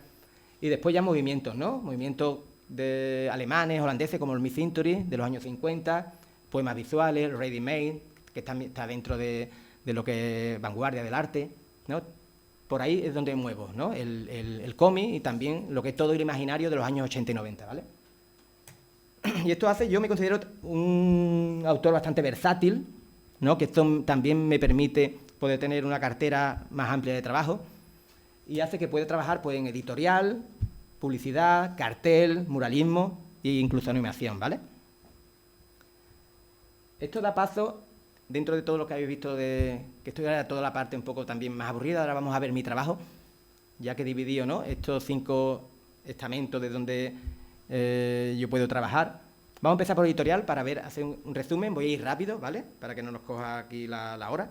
y después ya movimientos, ¿no? Movimientos de alemanes, holandeses, como el mid-century, de los años 50, poemas visuales, ready-made, que está dentro de lo que es vanguardia del arte, ¿no? Por ahí es donde muevo, ¿no? El cómic y también lo que es todo el imaginario de los años 80 y 90, ¿vale? Y esto hace, yo me considero un autor bastante versátil, ¿no? Que esto también me permite poder tener una cartera más amplia de trabajo y hace que pueda trabajar pues, en editorial, publicidad, cartel, muralismo e incluso animación, ¿vale? Esto da paso, dentro de todo lo que habéis visto, que esto era toda la parte un poco también más aburrida, ahora vamos a ver mi trabajo, ya que he dividido, ¿no?, estos 5 estamentos de donde yo puedo trabajar. Vamos a empezar por editorial para hacer un resumen, voy a ir rápido, ¿vale?, para que no nos coja aquí la hora,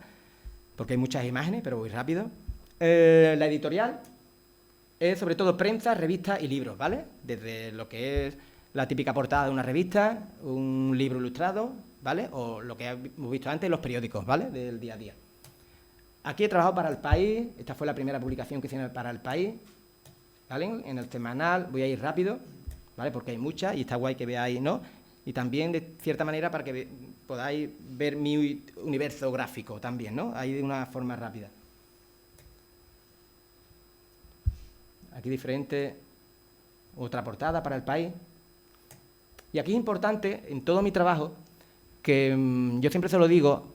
porque hay muchas imágenes, pero voy rápido. La editorial es sobre todo prensa, revistas y libros, ¿vale? Desde lo que es la típica portada de una revista, un libro ilustrado, ¿vale? O lo que hemos visto antes, los periódicos, ¿vale?, del día a día. Aquí he trabajado para El País, esta fue la primera publicación que hice para El País, ¿vale? En el semanal, voy a ir rápido, ¿vale?, porque hay muchas y está guay que veáis, ¿no? Y también, de cierta manera, para que podáis ver mi universo gráfico también, ¿no? Ahí de una forma rápida. Aquí diferente, otra portada para El País. Y aquí es importante, en todo mi trabajo, que yo siempre se lo digo,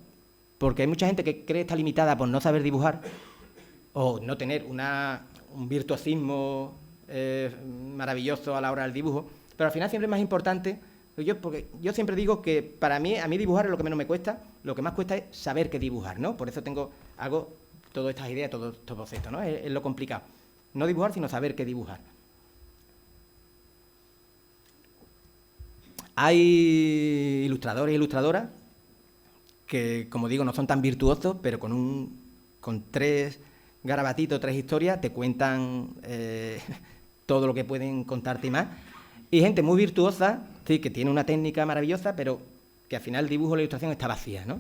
porque hay mucha gente que cree estar limitada por no saber dibujar o no tener un virtuosismo maravilloso a la hora del dibujo, pero al final siempre es más importante, porque yo siempre digo que para mí, a mí dibujar es lo que menos me cuesta, lo que más cuesta es saber qué dibujar, ¿no? Por eso hago todas estas ideas, todos estos bocetos, ¿no? Es lo complicado. No dibujar, sino saber qué dibujar. Hay ilustradores e ilustradoras que, como digo, no son tan virtuosos, pero con 3 garabatitos, 3 historias, te cuentan todo lo que pueden contarte y más. Y gente muy virtuosa, sí, que tiene una técnica maravillosa, pero que al final el dibujo o la ilustración está vacía, ¿no?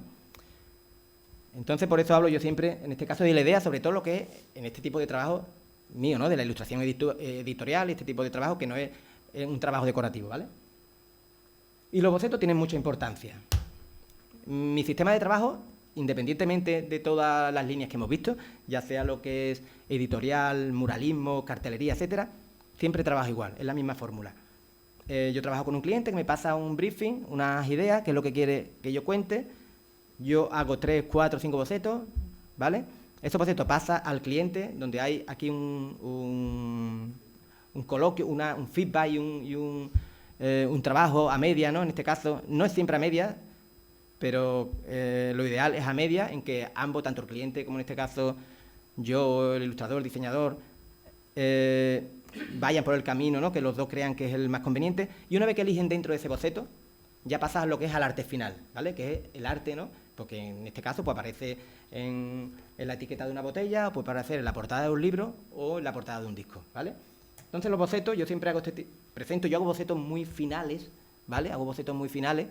Entonces, por eso hablo yo siempre, en este caso, de la idea, sobre todo lo que es, en este tipo de trabajo mío, ¿no?, de la ilustración editorial, este tipo de trabajo, que no es un trabajo decorativo, ¿vale? Y los bocetos tienen mucha importancia. Mi sistema de trabajo, independientemente de todas las líneas que hemos visto, ya sea lo que es editorial, muralismo, cartelería, etcétera, siempre trabajo igual, es la misma fórmula. Yo trabajo con un cliente que me pasa un briefing, unas ideas, que es lo que quiere que yo cuente. Yo hago 3, 4, 5 bocetos, ¿vale? Estos bocetos pasan al cliente, donde hay aquí un coloquio, un feedback y un trabajo a media, ¿no? En este caso, no es siempre a media, pero lo ideal es a media, en que ambos, tanto el cliente como en este caso yo, el ilustrador, el diseñador, vayan por el camino, ¿no?, que los dos crean que es el más conveniente. Y una vez que eligen dentro de ese boceto, ya pasas a lo que es al arte final, ¿vale?, que es el arte, ¿no?, porque en este caso pues, aparece en la etiqueta de una botella, o puede aparecer en la portada de un libro o en la portada de un disco, ¿vale? Entonces los bocetos, yo siempre hago bocetos muy finales, ¿vale? Hago bocetos muy finales,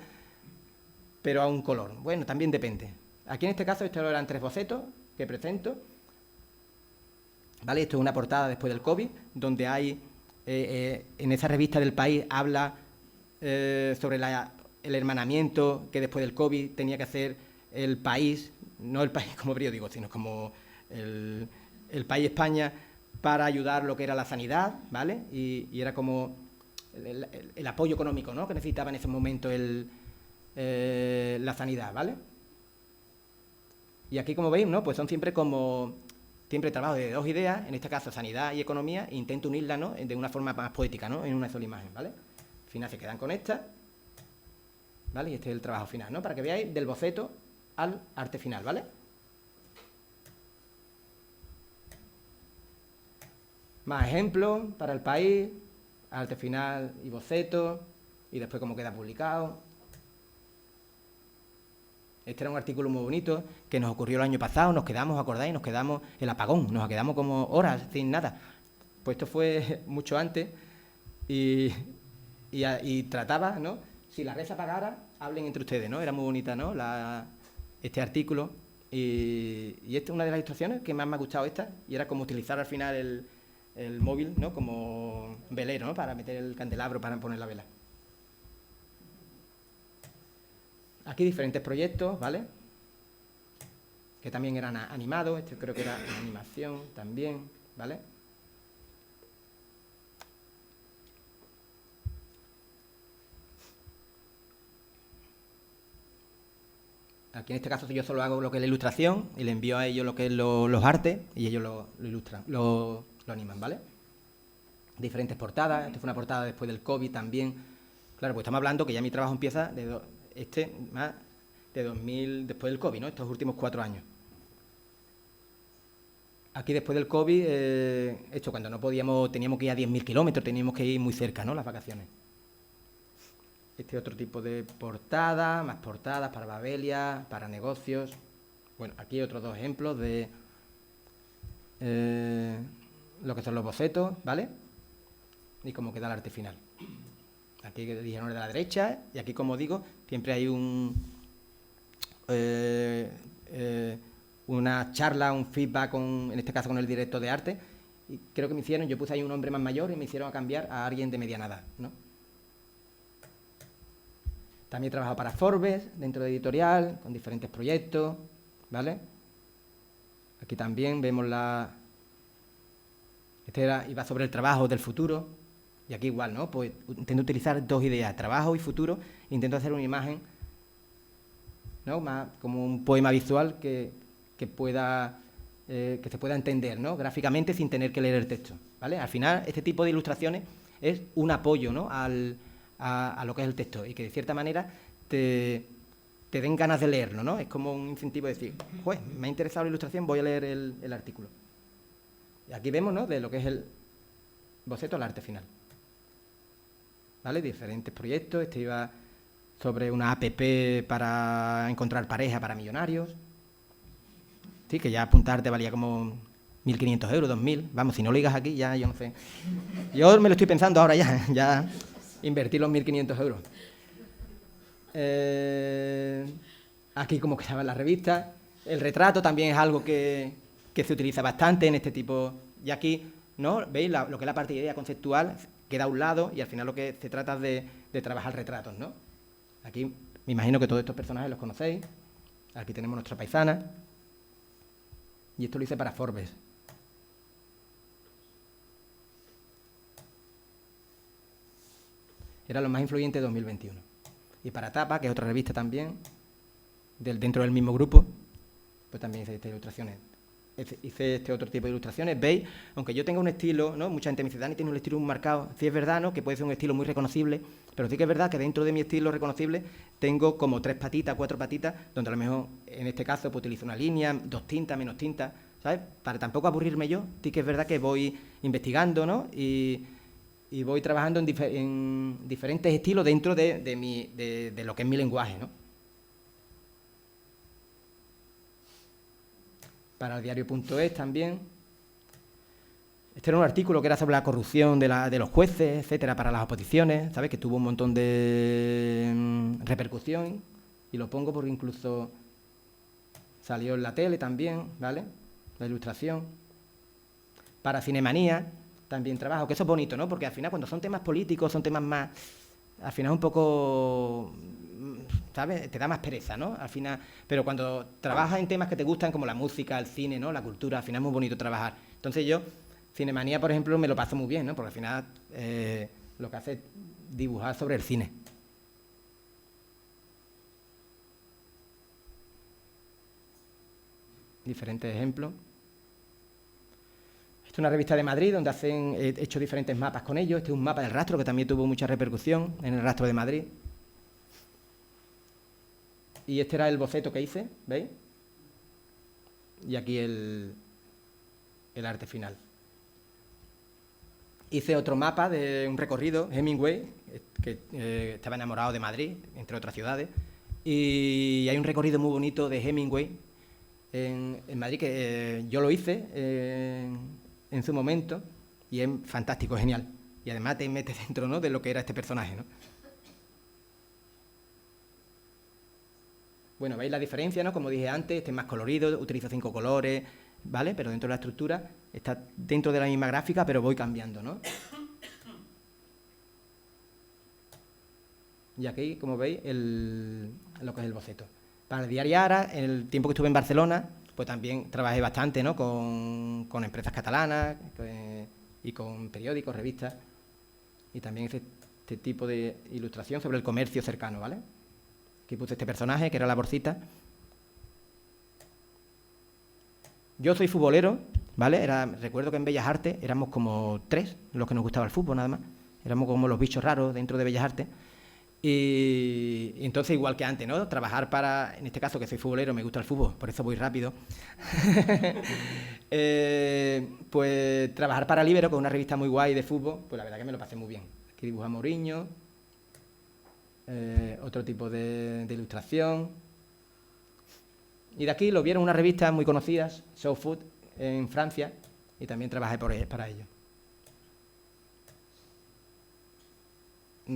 pero a un color. Bueno, también depende. Aquí en este caso, estos eran 3 bocetos que presento, ¿vale? Esto es una portada después del COVID, donde hay, en esa revista del País, habla sobre el hermanamiento que después del COVID tenía que hacer el país, no el país como periódico, sino como el País España, para ayudar lo que era la sanidad, ¿vale? Y era como el apoyo económico, ¿no?, que necesitaba en ese momento la sanidad, ¿vale? Y aquí, como veis, ¿no?, pues son siempre trabajo de 2 ideas, en este caso sanidad y economía, e intento unirlas, ¿no?, de una forma más poética, ¿no?, en una sola imagen, ¿vale? Al final se quedan con esta, ¿vale? Y este es el trabajo final, ¿no?, para que veáis del boceto al arte final, ¿vale? Más ejemplos para El País, arte final y boceto, y después cómo queda publicado. Este era un artículo muy bonito que nos ocurrió el año pasado, nos quedamos, ¿acordáis? Nos quedamos, el apagón, nos quedamos como horas sin nada. Pues esto fue mucho antes y y trataba, ¿no? Si la red se apagara, hablen entre ustedes, ¿no? Era muy bonita, ¿no? Este artículo. Y esta es una de las ilustraciones que más me ha gustado esta, y era como utilizar al final el móvil, ¿no? Como velero, ¿no? Para meter el candelabro, para poner la vela. Aquí diferentes proyectos, ¿vale? Que también eran animados, este creo que era en animación también, ¿vale? Aquí en este caso yo solo hago lo que es la ilustración y le envío a ellos lo que es los artes y ellos lo ilustran, lo animan, ¿vale? Diferentes portadas, esta fue una portada después del COVID también. Claro, pues estamos hablando que ya mi trabajo empieza de 2000, después del COVID, ¿no? Estos últimos 4 años. Aquí después del COVID, esto cuando no podíamos, teníamos que ir a 10.000 kilómetros, teníamos que ir muy cerca, ¿no? Las vacaciones. Este otro tipo de portada, más portadas para Babelia, para negocios. Bueno, aquí hay otros 2 ejemplos de lo que son los bocetos, ¿vale? Y cómo queda el arte final. Aquí dijeron de la derecha, y aquí, como digo, siempre hay una charla, un feedback, en este caso con el director de arte. Y creo que me hicieron, yo puse ahí un hombre más mayor y me hicieron a cambiar a alguien de mediana edad, ¿no? También he trabajado para Forbes, dentro de editorial, con diferentes proyectos, ¿vale? Aquí también vemos iba sobre el trabajo del futuro, y aquí igual, ¿no? Pues intento utilizar 2 ideas, trabajo y futuro, e intento hacer una imagen, ¿no? Más como un poema visual que se pueda entender, ¿no? Gráficamente sin tener que leer el texto, ¿vale? Al final, este tipo de ilustraciones es un apoyo, ¿no? a lo que es el texto, y que de cierta manera te den ganas de leerlo, ¿no? Es como un incentivo de decir, pues, me ha interesado la ilustración, voy a leer el artículo. Y aquí vemos, ¿no? De lo que es el boceto al arte final. ¿Vale? Diferentes proyectos. Este iba sobre una app para encontrar pareja para millonarios. Sí, que ya apuntarte valía como 1.500 euros, 2.000. Vamos, si no lo digas aquí, ya yo no sé. Yo me lo estoy pensando ahora ya invertí los 1.500 euros. Aquí como quedaba en la revista. El retrato también es algo que se utiliza bastante en este tipo. Y aquí, ¿no? ¿Veis? Lo que es la parte de idea conceptual queda a un lado, y al final lo que se trata es de trabajar retratos, ¿no? Aquí me imagino que todos estos personajes los conocéis. Aquí tenemos nuestra paisana. Y esto lo hice para Forbes. Era lo más influyente de 2021. Y para Tapa, que es otra revista también, dentro del mismo grupo, pues también hice estas ilustraciones. Hice este otro tipo de ilustraciones. ¿Veis? Aunque yo tenga un estilo, ¿no? Mucha gente me dice, Dani, tiene un estilo muy marcado. Sí es verdad, ¿no? Que puede ser un estilo muy reconocible, pero sí que es verdad que dentro de mi estilo reconocible tengo como 3 patitas, 4 patitas, donde a lo mejor, en este caso, pues utilizo una línea, 2 tintas, menos tintas, ¿sabes? Para tampoco aburrirme yo. Sí que es verdad que voy investigando, ¿no? Y voy trabajando en diferentes estilos dentro de lo que es mi lenguaje, ¿no? Para el diario.es también. Este era un artículo que era sobre la corrupción de los jueces, etcétera, para las oposiciones, ¿sabes? Que tuvo un montón de repercusión, y lo pongo porque incluso salió en la tele también, ¿vale? La ilustración. Para Cinemanía también trabajo, que eso es bonito, ¿no? Porque al final cuando son temas políticos, son temas más, al final un poco, ¿sabes? Te da más pereza, ¿no? Al final, pero cuando trabajas en temas que te gustan, como la música, el cine, ¿no? La cultura, al final es muy bonito trabajar. Entonces yo, Cinemanía, por ejemplo, me lo paso muy bien, ¿no? Porque al final lo que hace es dibujar sobre el cine. Diferentes ejemplos. Esta es una revista de Madrid donde he hecho diferentes mapas con ellos. Este es un mapa del rastro que también tuvo mucha repercusión en el rastro de Madrid. Y este era el boceto que hice, ¿veis? Y aquí el arte final. Hice otro mapa de un recorrido, Hemingway, que estaba enamorado de Madrid, entre otras ciudades. Y hay un recorrido muy bonito de Hemingway en Madrid, que yo lo hice en su momento, y es fantástico, es genial. Y además te metes dentro, ¿no?, de lo que era este personaje, ¿no? Bueno, veis la diferencia, ¿no? Como dije antes, este es más colorido, utilizo 5 colores, ¿vale? Pero dentro de la estructura está dentro de la misma gráfica, pero voy cambiando, ¿no? Y aquí, como veis, lo que es el boceto. Para el diario Ara, en el tiempo que estuve en Barcelona, pues también trabajé bastante, ¿no?, con empresas catalanas y con periódicos, revistas, y también este tipo de ilustración sobre el comercio cercano, ¿vale? Aquí puse este personaje, que era la Borcita. Yo soy futbolero, ¿vale? Recuerdo que en Bellas Artes éramos como 3 los que nos gustaba el fútbol, nada más. Éramos como los bichos raros dentro de Bellas Artes. Y entonces, igual que antes, ¿no? Trabajar en este caso, que soy futbolero, me gusta el fútbol, por eso voy rápido. Pues trabajar para Libero, con una revista muy guay de fútbol, pues la verdad que me lo pasé muy bien. Aquí dibuja Mourinho, otro tipo de ilustración. Y de aquí lo vieron unas revistas muy conocidas, Show Food, en Francia, y también trabajé para ellos.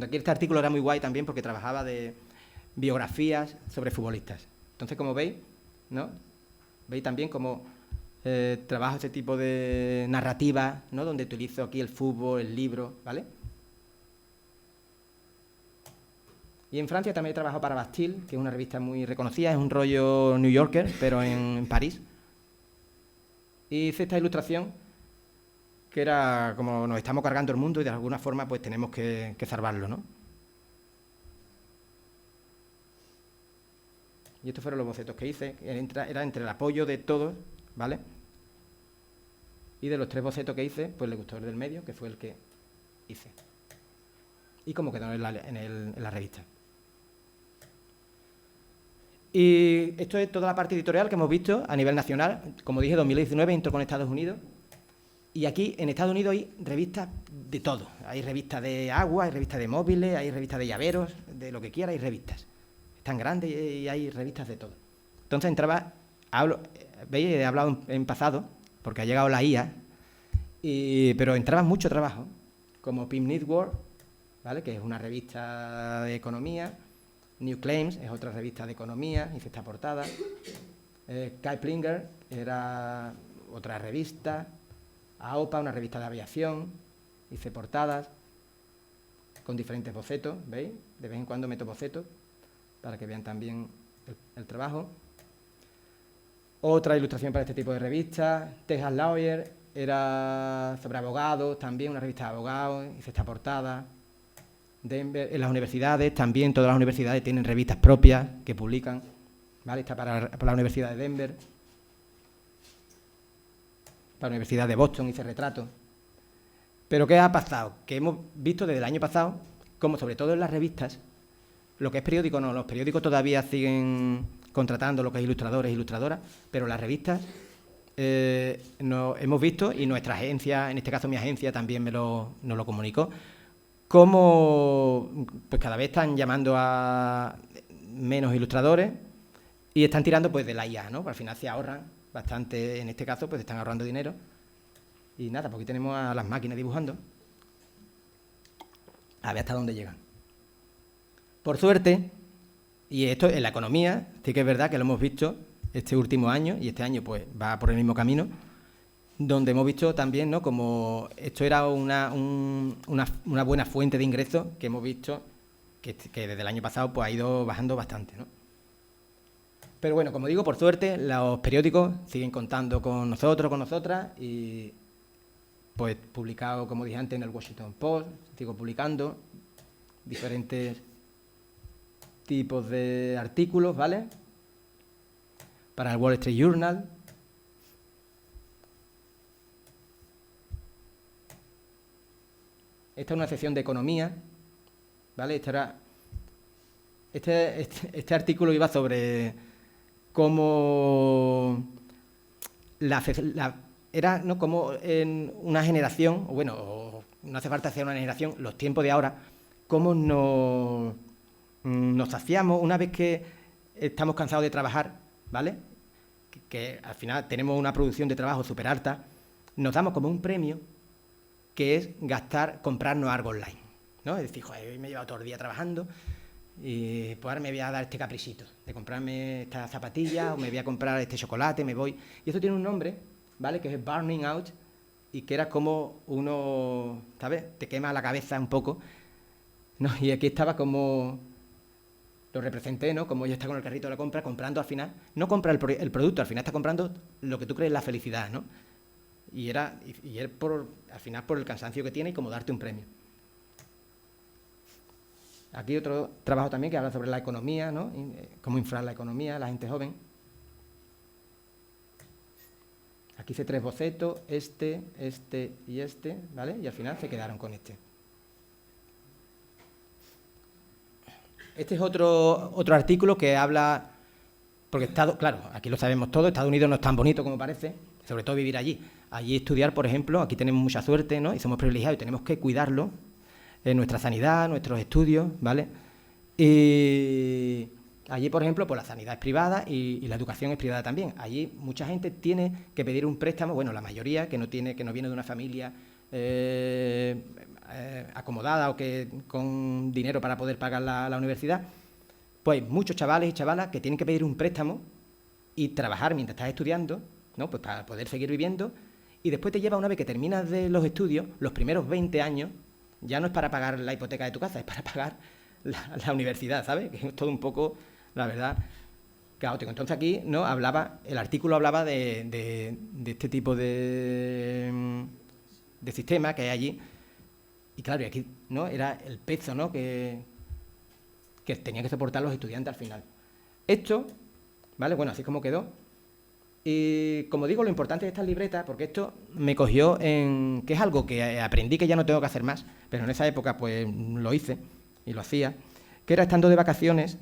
Aquí este artículo era muy guay también porque trabajaba de biografías sobre futbolistas. Entonces, como veis, ¿no?, veis también cómo trabajo este tipo de narrativa, ¿no?, donde utilizo aquí el fútbol, el libro, ¿vale? Y en Francia también he trabajado para Bastille, que es una revista muy reconocida, es un rollo New Yorker, pero en París. Y hice esta ilustración, que era como nos estamos cargando el mundo y de alguna forma pues tenemos que salvarlo, ¿no? Y estos fueron los bocetos que hice, era entre el apoyo de todos, ¿vale? Y de los 3 bocetos que hice, pues le gustó el del medio, que fue el que hice. Y como quedó en la revista. Y esto es toda la parte editorial que hemos visto a nivel nacional. Como dije, 2019 entró con Estados Unidos. Y aquí en Estados Unidos hay revistas de todo. Hay revistas de agua, hay revistas de móviles, hay revistas de llaveros, de lo que quiera, hay revistas. Están grandes y hay revistas de todo. Entonces entraba, veis, he hablado en pasado, porque ha llegado la IA, pero entraba mucho trabajo, como PIM Network, ¿vale?, que es una revista de economía. New Claims es otra revista de economía, hice esta portada. Kipling era otra revista. AOPA, una revista de aviación, hice portadas con diferentes bocetos, ¿veis? De vez en cuando meto bocetos para que vean también el trabajo. Otra ilustración para este tipo de revistas. Texas Lawyer era sobre abogados, también una revista de abogados, hice esta portada. Denver, en las universidades, también todas las universidades tienen revistas propias que publican, ¿vale? Está para la Universidad de Denver. Para la Universidad de Boston hice retratos. Pero ¿qué ha pasado? Que hemos visto desde el año pasado, como sobre todo en las revistas, lo que es periódico no, los periódicos todavía siguen contratando lo que es ilustradores e ilustradoras, pero las revistas hemos visto, y nuestra agencia, en este caso mi agencia, también nos lo comunicó, cómo pues cada vez están llamando a menos ilustradores y están tirando pues de la IA, ¿no? Al final se ahorran bastante, en este caso pues están ahorrando dinero. Y nada, pues aquí tenemos a las máquinas dibujando. A ver hasta dónde llegan. Por suerte, y esto en la economía, sí que es verdad que lo hemos visto este último año, y este año pues va por el mismo camino, donde hemos visto también, ¿no?, como esto era una buena fuente de ingresos que hemos visto que desde el año pasado pues ha ido bajando bastante, ¿no? Pero bueno, como digo, por suerte, los periódicos siguen contando con nosotros, con nosotras, y pues publicado, como dije antes, en el Washington Post, sigo publicando diferentes tipos de artículos, ¿vale? Para el Wall Street Journal. Esta es una sección de economía, ¿vale? Este artículo iba sobre cómo era, ¿no?, como en una generación, o bueno, no hace falta hacer una generación, los tiempos de ahora, cómo nos saciamos una vez que estamos cansados de trabajar, ¿vale? Que al final tenemos una producción de trabajo súper alta, nos damos como un premio que es comprarnos algo online, ¿no? Es decir, joder, hoy me he llevado todo el día trabajando y pues ahora me voy a dar este caprichito de comprarme esta zapatilla o me voy a comprar este chocolate, me voy... Y esto tiene un nombre, ¿vale? Que es burning out, y que era como uno, ¿sabes? Te quema la cabeza un poco, ¿no? Y aquí estaba como... Lo representé, ¿no? Como ella está con el carrito de la compra, comprando al final... No compra el producto, al final está comprando lo que tú crees la felicidad, ¿no? Y es al final por el cansancio que tiene y como darte un premio. Aquí otro trabajo también que habla sobre la economía, ¿no? Cómo inflar la economía, la gente joven. Aquí hice 3 bocetos, este y este, ¿vale? Y al final se quedaron con este. Este es otro artículo que habla... Porque claro, aquí lo sabemos todo, Estados Unidos no es tan bonito como parece, sobre todo vivir allí. Allí estudiar, por ejemplo, aquí tenemos mucha suerte, ¿no? Y somos privilegiados y tenemos que cuidarlo, nuestra sanidad, nuestros estudios, ¿vale? Y allí, por ejemplo, pues la sanidad es privada y la educación es privada también. Allí mucha gente tiene que pedir un préstamo, bueno, la mayoría, que no viene de una familia acomodada o que con dinero para poder pagar la universidad. Pues muchos chavales y chavalas que tienen que pedir un préstamo y trabajar mientras estás estudiando, ¿no? Pues para poder seguir viviendo, y después te lleva, una vez que terminas de los estudios, los primeros 20 años, ya no es para pagar la hipoteca de tu casa, es para pagar la universidad, ¿sabes? Que es todo un poco, la verdad, caótico. Entonces aquí, ¿no? El artículo hablaba de este tipo de sistema que hay allí, y claro, y aquí, ¿no? Era el peso, ¿no? que tenían que soportar los estudiantes al final. Esto, ¿vale? Bueno, así es como quedó. Y como digo, lo importante de estas libretas, porque esto me cogió que es algo que aprendí que ya no tengo que hacer más, pero en esa época pues lo hice y lo hacía, que era, estando de vacaciones,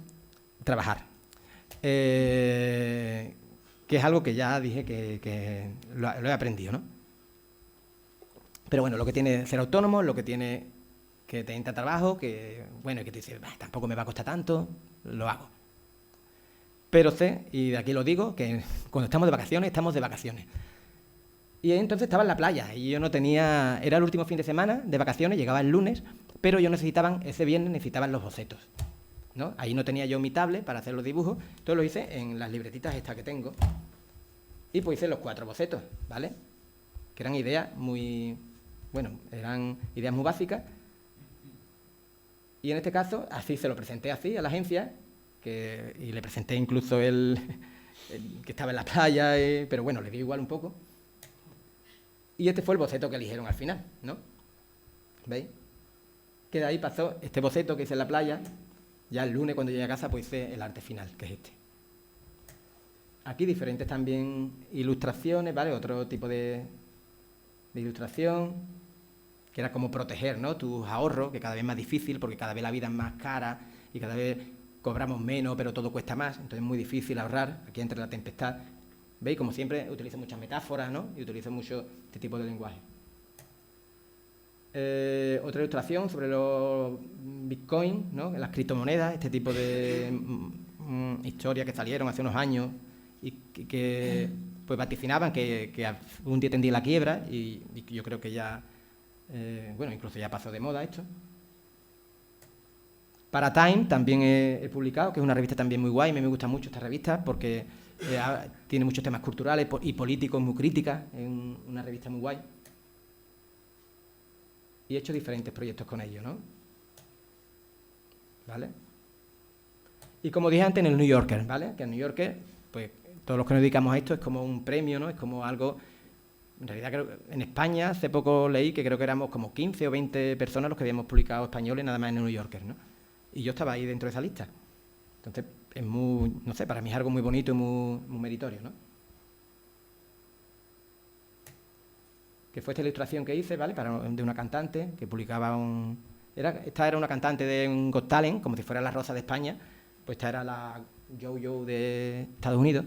trabajar. Que es algo que ya dije que lo he aprendido, ¿no? Pero bueno, lo que tiene ser autónomo, lo que tiene que te entra trabajo, que bueno, y que te dice, tampoco me va a costar tanto, lo hago. Pero sé, y de aquí lo digo, que cuando estamos de vacaciones, estamos de vacaciones. Y entonces estaba en la playa, y yo no tenía... Era el último fin de semana de vacaciones, llegaba el lunes, pero ese viernes necesitaban los bocetos, ¿no? Ahí no tenía yo mi tablet para hacer los dibujos, entonces lo hice en las libretitas estas que tengo. Y pues hice los 4 bocetos, ¿vale? Que eran ideas muy... Bueno, eran ideas muy básicas. Y en este caso, así se lo presenté así a la agencia, y le presenté incluso el que estaba en la playa, pero bueno, le dio igual un poco. Y este fue el boceto que eligieron al final, ¿no? ¿Veis? Que de ahí pasó este boceto que hice en la playa. Ya el lunes, cuando llegué a casa, pues hice el arte final, que es este. Aquí diferentes también ilustraciones, ¿vale? Otro tipo de ilustración, que era como proteger, ¿no? Tus ahorros, que cada vez es más difícil, porque cada vez la vida es más cara y cada vez cobramos menos, pero todo cuesta más, entonces es muy difícil ahorrar, aquí entre la tempestad. ¿Veis? Como siempre, utilizo muchas metáforas, ¿no? Y utilizo mucho este tipo de lenguaje. Otra ilustración sobre los bitcoins, ¿no? Las criptomonedas, este tipo de historias que salieron hace unos años y que pues vaticinaban que un día tendría la quiebra, y yo creo que ya, bueno, incluso ya pasó de moda esto. Para Time también he publicado, que es una revista también muy guay. A mí me gusta mucho esta revista porque tiene muchos temas culturales y políticos muy críticas. Es una revista muy guay. Y he hecho diferentes proyectos con ellos, ¿no? ¿Vale? Y como dije antes, en el New Yorker, ¿vale? Que el New Yorker, pues todos los que nos dedicamos a esto, es como un premio, ¿no? Es como algo... En realidad, creo que en España, hace poco leí que creo que éramos como 15 o 20 personas los que habíamos publicado españoles nada más en el New Yorker, ¿no? Y yo estaba ahí dentro de esa lista. Entonces, es muy, no sé, para mí es algo muy bonito y muy meritorio, ¿no? Que fue esta ilustración que hice, ¿vale? De una cantante que publicaba esta era una cantante de un Got Talent, como si fuera la Rosa de España, pues esta era la Yo-Yo de Estados Unidos,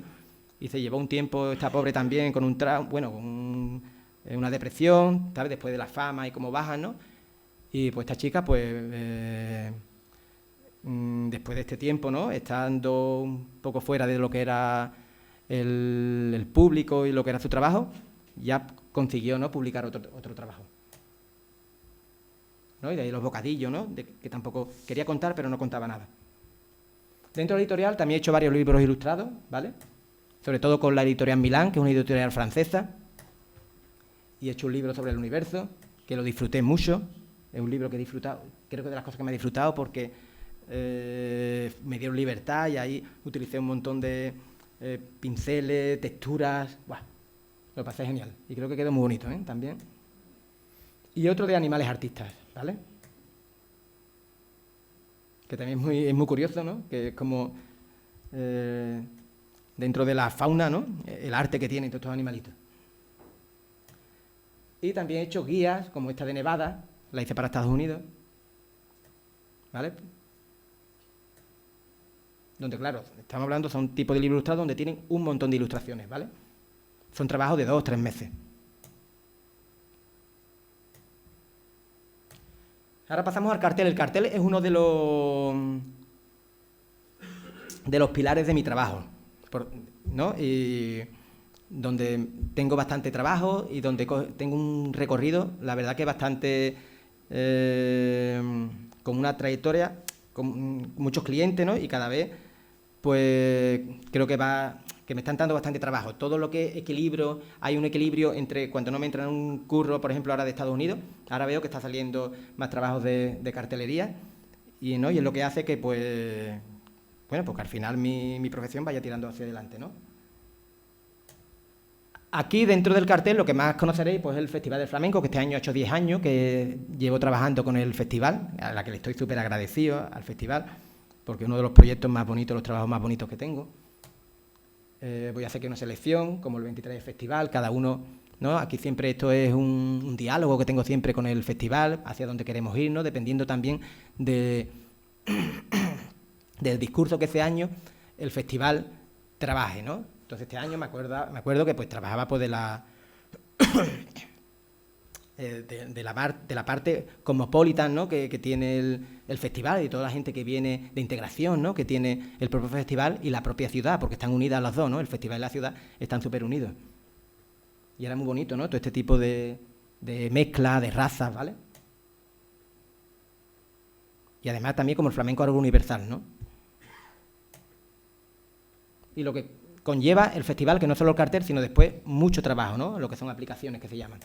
y se llevó un tiempo, esta pobre también, con un trauma, bueno, con una depresión, ¿sabes? Después de la fama y cómo bajan, ¿no? Y pues esta chica, pues... después de este tiempo, ¿no? Estando un poco fuera de lo que era el público y lo que era su trabajo, ya consiguió, ¿no? Publicar otro trabajo. ¿no? Y de ahí los bocadillos, ¿no? Que tampoco quería contar, pero no contaba nada. Dentro de la editorial también he hecho varios libros ilustrados, ¿vale? Sobre todo con la editorial Milán, que es una editorial francesa. Y he hecho un libro sobre el universo, que lo disfruté mucho. Es un libro que he disfrutado, creo que de las cosas que me he disfrutado porque me dieron libertad y ahí utilicé un montón de pinceles, texturas. ¡Buah! Lo pasé genial. Y creo que quedó muy bonito, ¿eh? También. Y otro de animales artistas, ¿vale? Que también es muy curioso, ¿no? Que es como dentro de la fauna, ¿no? El arte que tienen todos estos animalitos. Y también he hecho guías, como esta de Nevada, la hice para Estados Unidos, ¿vale? Donde, claro, estamos hablando, son tipos de libros ilustrados donde tienen un montón de ilustraciones, ¿vale? Son trabajos de 2 o 3 meses. Ahora pasamos al cartel. El cartel es uno de los pilares de mi trabajo, ¿no? Y donde tengo bastante trabajo y donde tengo un recorrido, la verdad que bastante con una trayectoria, con muchos clientes, ¿no? Y cada vez, pues, creo que me están dando bastante trabajo. Todo lo que es equilibrio, hay un equilibrio entre cuando no me entra en un curro, por ejemplo, ahora de Estados Unidos, ahora veo que está saliendo más trabajos de cartelería y, ¿no? Y es lo que hace que, pues, bueno, pues que al final mi profesión vaya tirando hacia adelante, ¿no? Aquí, dentro del cartel, lo que más conoceréis pues, es el Festival del Flamenco, que este año ha hecho 10 años, que llevo trabajando con el festival, a la que le estoy súper agradecido al festival, porque es uno de los proyectos más bonitos, los trabajos más bonitos que tengo. Voy a hacer que una selección, como el 23 Festival, cada uno, ¿no? Aquí siempre esto es un diálogo que tengo siempre con el festival, hacia dónde queremos ir, ¿no? Dependiendo también del discurso que ese año el festival trabaje, ¿no? Entonces este año me acuerdo que pues trabajaba pues de la parte cosmopolitan, ¿no? que tiene el festival y toda la gente que viene de integración, ¿no? Que tiene el propio festival y la propia ciudad, porque están unidas las dos, ¿no? El festival y la ciudad están súper unidos. Y era muy bonito, ¿no? Todo este tipo de mezcla, de razas, ¿vale? Y además también como el flamenco algo universal, ¿no? Y lo que conlleva el festival, que no solo el cartel, sino después mucho trabajo, ¿no? Lo que son aplicaciones que se llaman,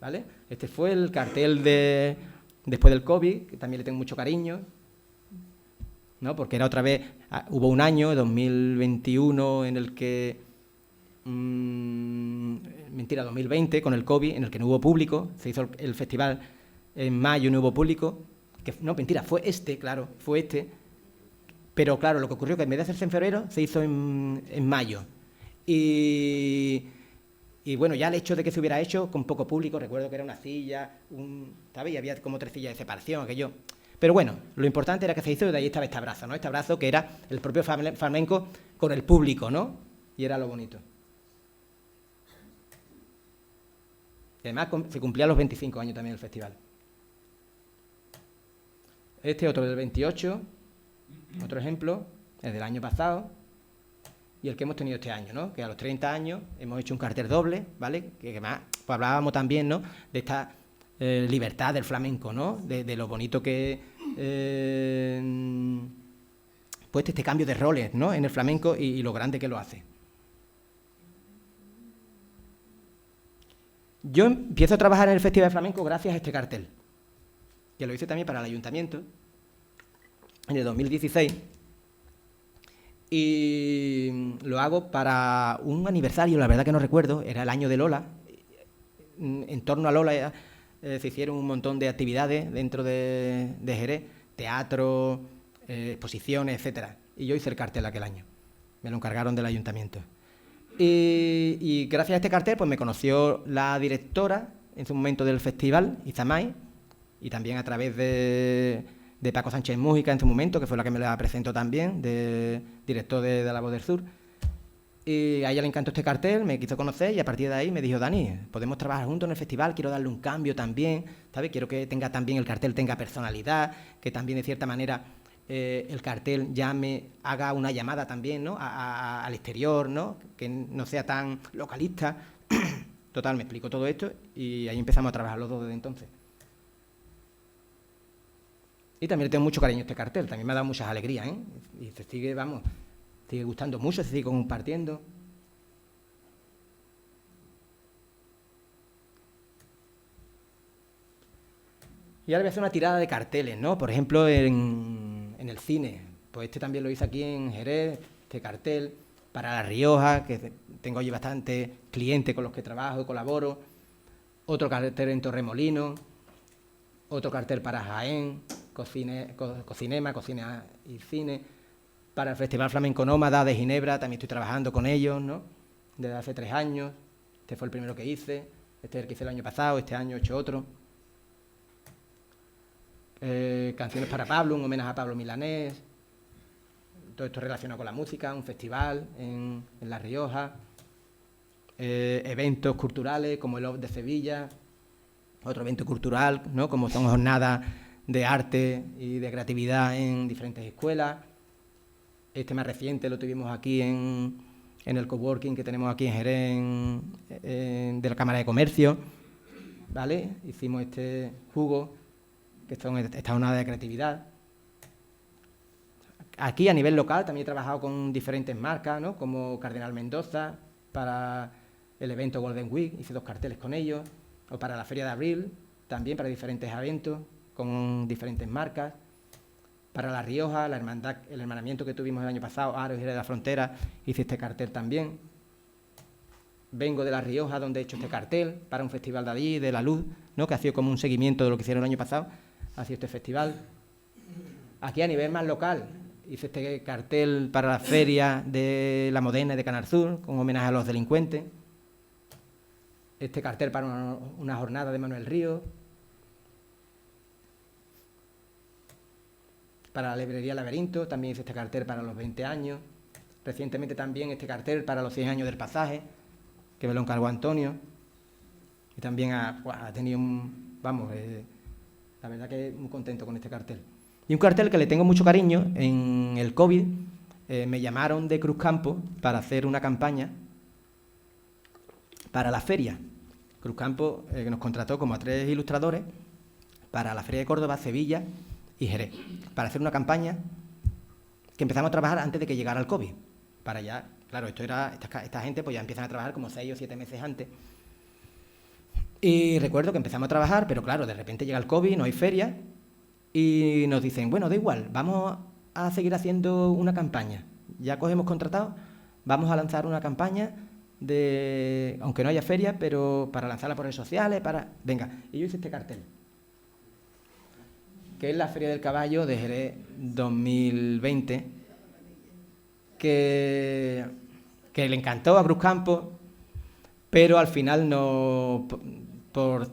¿vale? Este fue el cartel después del COVID, que también le tengo mucho cariño, ¿no? Porque era otra vez, hubo un año, 2021, en el que, 2020, con el COVID, en el que no hubo público, se hizo el festival en mayo y no hubo público, fue este, pero claro, lo que ocurrió que en vez de hacerse en febrero, se hizo en mayo. Y bueno, ya el hecho de que se hubiera hecho con poco público, recuerdo que era una silla, ¿sabes? Y había como 3 sillas de separación, aquello. Pero bueno, lo importante era que se hizo y de ahí estaba este abrazo, ¿no? Este abrazo que era el propio flamenco con el público, ¿no? Y era lo bonito. Y además se cumplían los 25 años también el festival. Este otro del 28... Otro ejemplo es del año pasado y el que hemos tenido este año, ¿no? Que a los 30 años hemos hecho un cartel doble, ¿vale? Que además pues hablábamos también, ¿no? De esta libertad del flamenco, ¿no? De lo bonito que pues este cambio de roles, ¿no? En el flamenco y lo grande que lo hace. Yo empiezo a trabajar en el Festival de Flamenco gracias a este cartel, que lo hice también para el ayuntamiento en el 2016 y lo hago para un aniversario, la verdad que no recuerdo, era el año de Lola. En torno a Lola se hicieron un montón de actividades dentro de Jerez, teatro, exposiciones, etcétera. Y yo hice el cartel aquel año, me lo encargaron del ayuntamiento. Y gracias a este cartel pues me conoció la directora en su momento del festival, Izamay, y también a través de Paco Sánchez Mújica en su momento, que fue la que me la presentó también, director de La Voz del Sur. Y a ella le encantó este cartel, me quiso conocer y a partir de ahí me dijo: Dani, podemos trabajar juntos en el festival, quiero darle un cambio también, ¿sabes? Quiero que tenga también el cartel, tenga personalidad, que también de cierta manera el cartel ya me haga una llamada también, ¿no? Al exterior, ¿no? Que no sea tan localista. Total, me explicó todo esto y ahí empezamos a trabajar los dos desde entonces. Y también le tengo mucho cariño a este cartel, también me ha dado muchas alegrías, ¿eh? Y se sigue, sigue gustando mucho, se sigue compartiendo. Y ahora voy a hacer una tirada de carteles, ¿no? Por ejemplo, en el cine. Pues este también lo hice aquí en Jerez, este cartel. Para La Rioja, que tengo allí bastantes clientes con los que trabajo y colaboro. Otro cartel en Torremolinos. Otro cartel para Jaén, Cocinema, Cocina y Cine. Para el Festival Flamenco Nómada de Ginebra, también estoy trabajando con ellos, ¿no? Desde hace 3 años. Este fue el primero que hice. Este es el que hice el año pasado, este año he hecho otro. Canciones para Pablo, un homenaje a Pablo Milanés. Todo esto relacionado con la música, un festival en La Rioja. Eventos culturales como el OFF de Sevilla. Otro evento cultural, ¿no? Como son jornadas de arte y de creatividad en diferentes escuelas. Este más reciente lo tuvimos aquí en el coworking que tenemos aquí en Jerez, de la Cámara de Comercio, ¿vale? Hicimos este jugo, que esta jornada de creatividad. Aquí a nivel local también he trabajado con diferentes marcas, ¿no? Como Cardenal Mendoza, para el evento Golden Week, hice 2 carteles con ellos. O para la Feria de Abril, también para diferentes eventos, con diferentes marcas. Para La Rioja, la hermandad, el hermanamiento que tuvimos el año pasado, Aro y Jerez de la Frontera, hice este cartel también. Vengo de La Rioja, donde he hecho este cartel, para un festival de allí, de La Luz, ¿no? Que ha sido como un seguimiento de lo que hicieron el año pasado, ha sido este festival. Aquí a nivel más local, hice este cartel para la Feria de la Modena y de Canarsur, con homenaje a los delincuentes. Este cartel para una jornada de Manuel Ríos. Para la librería Laberinto también hice este cartel para los 20 años. Recientemente también este cartel para los 100 años del pasaje, que me lo encargó Antonio. Y también ha tenido la verdad que muy contento con este cartel. Y un cartel que le tengo mucho cariño, en el COVID me llamaron de Cruzcampo para hacer una campaña para la feria. Cruzcampo nos contrató como a 3 ilustradores para la Feria de Córdoba, Sevilla y Jerez, para hacer una campaña que empezamos a trabajar antes de que llegara el COVID. Para ya, claro, esta gente pues ya empiezan a trabajar como 6 o 7 meses antes. Y recuerdo que empezamos a trabajar, pero claro, de repente llega el COVID, no hay feria, y nos dicen, bueno, da igual, vamos a seguir haciendo una campaña. Ya cogemos contratado, vamos a lanzar una campaña aunque no haya feria, pero para lanzarla por redes sociales, venga. Y yo hice este cartel, que es la Feria del Caballo de Jerez 2020, que le encantó a Cruzcampo, pero al final no, por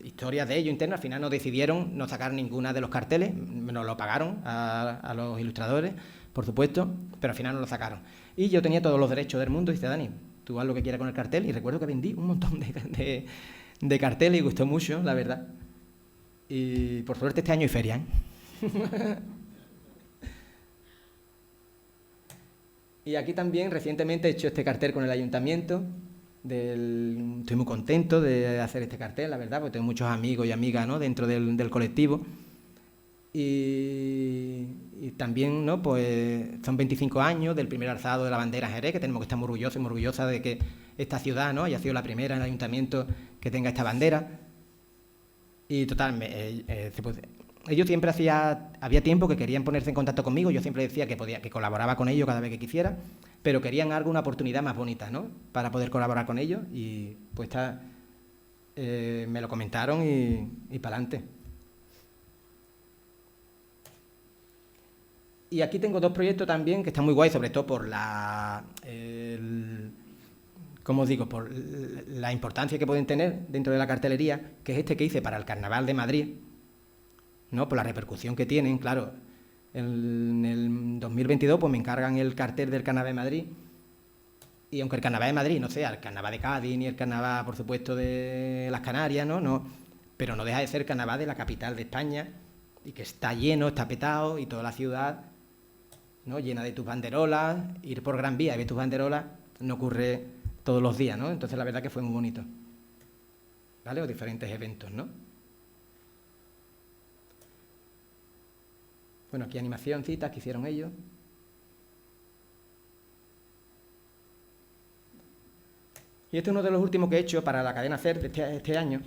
historias de ellos internas, al final no decidieron no sacar ninguna de los carteles, nos lo pagaron a los ilustradores, por supuesto, pero al final no lo sacaron. Y yo tenía todos los derechos del mundo y dice, Dani, tú haz lo que quieras con el cartel. Y recuerdo que vendí un montón de carteles y gustó mucho, la verdad. Y por suerte este año hay feria, ¿eh? Y aquí también recientemente he hecho este cartel con el ayuntamiento. Estoy muy contento de hacer este cartel, la verdad, porque tengo muchos amigos y amigas, ¿no? Dentro del colectivo. Y también, ¿no? Pues son 25 años del primer alzado de la bandera en Jerez, que tenemos que estar muy orgullosos y muy orgullosas de que esta ciudad, ¿no? haya sido la primera en el ayuntamiento que tenga esta bandera. Y total, ellos siempre había tiempo que querían ponerse en contacto conmigo, yo siempre decía que colaboraba con ellos cada vez que quisiera, pero querían alguna oportunidad más bonita, ¿no? Para poder colaborar con ellos y pues me lo comentaron y para adelante. Y aquí tengo 2 proyectos también que están muy guays, sobre todo por por la importancia que pueden tener dentro de la cartelería, que es este que hice para el Carnaval de Madrid, ¿no? Por la repercusión que tienen, claro. En el 2022 pues me encargan el cartel del Carnaval de Madrid, y aunque el Carnaval de Madrid no sea el Carnaval de Cádiz ni el Carnaval, por supuesto, de las Canarias, ¿no? Pero no deja de ser el Carnaval de la capital de España, y que está lleno, está petado, y toda la ciudad, ¿no? Llena de tus banderolas. Ir por Gran Vía y ver tus banderolas no ocurre todos los días, ¿no? Entonces la verdad que fue muy bonito, ¿vale? O diferentes eventos, ¿no? Bueno, aquí animacioncitas que hicieron ellos. Y este es uno de los últimos que he hecho para la cadena SER de este año.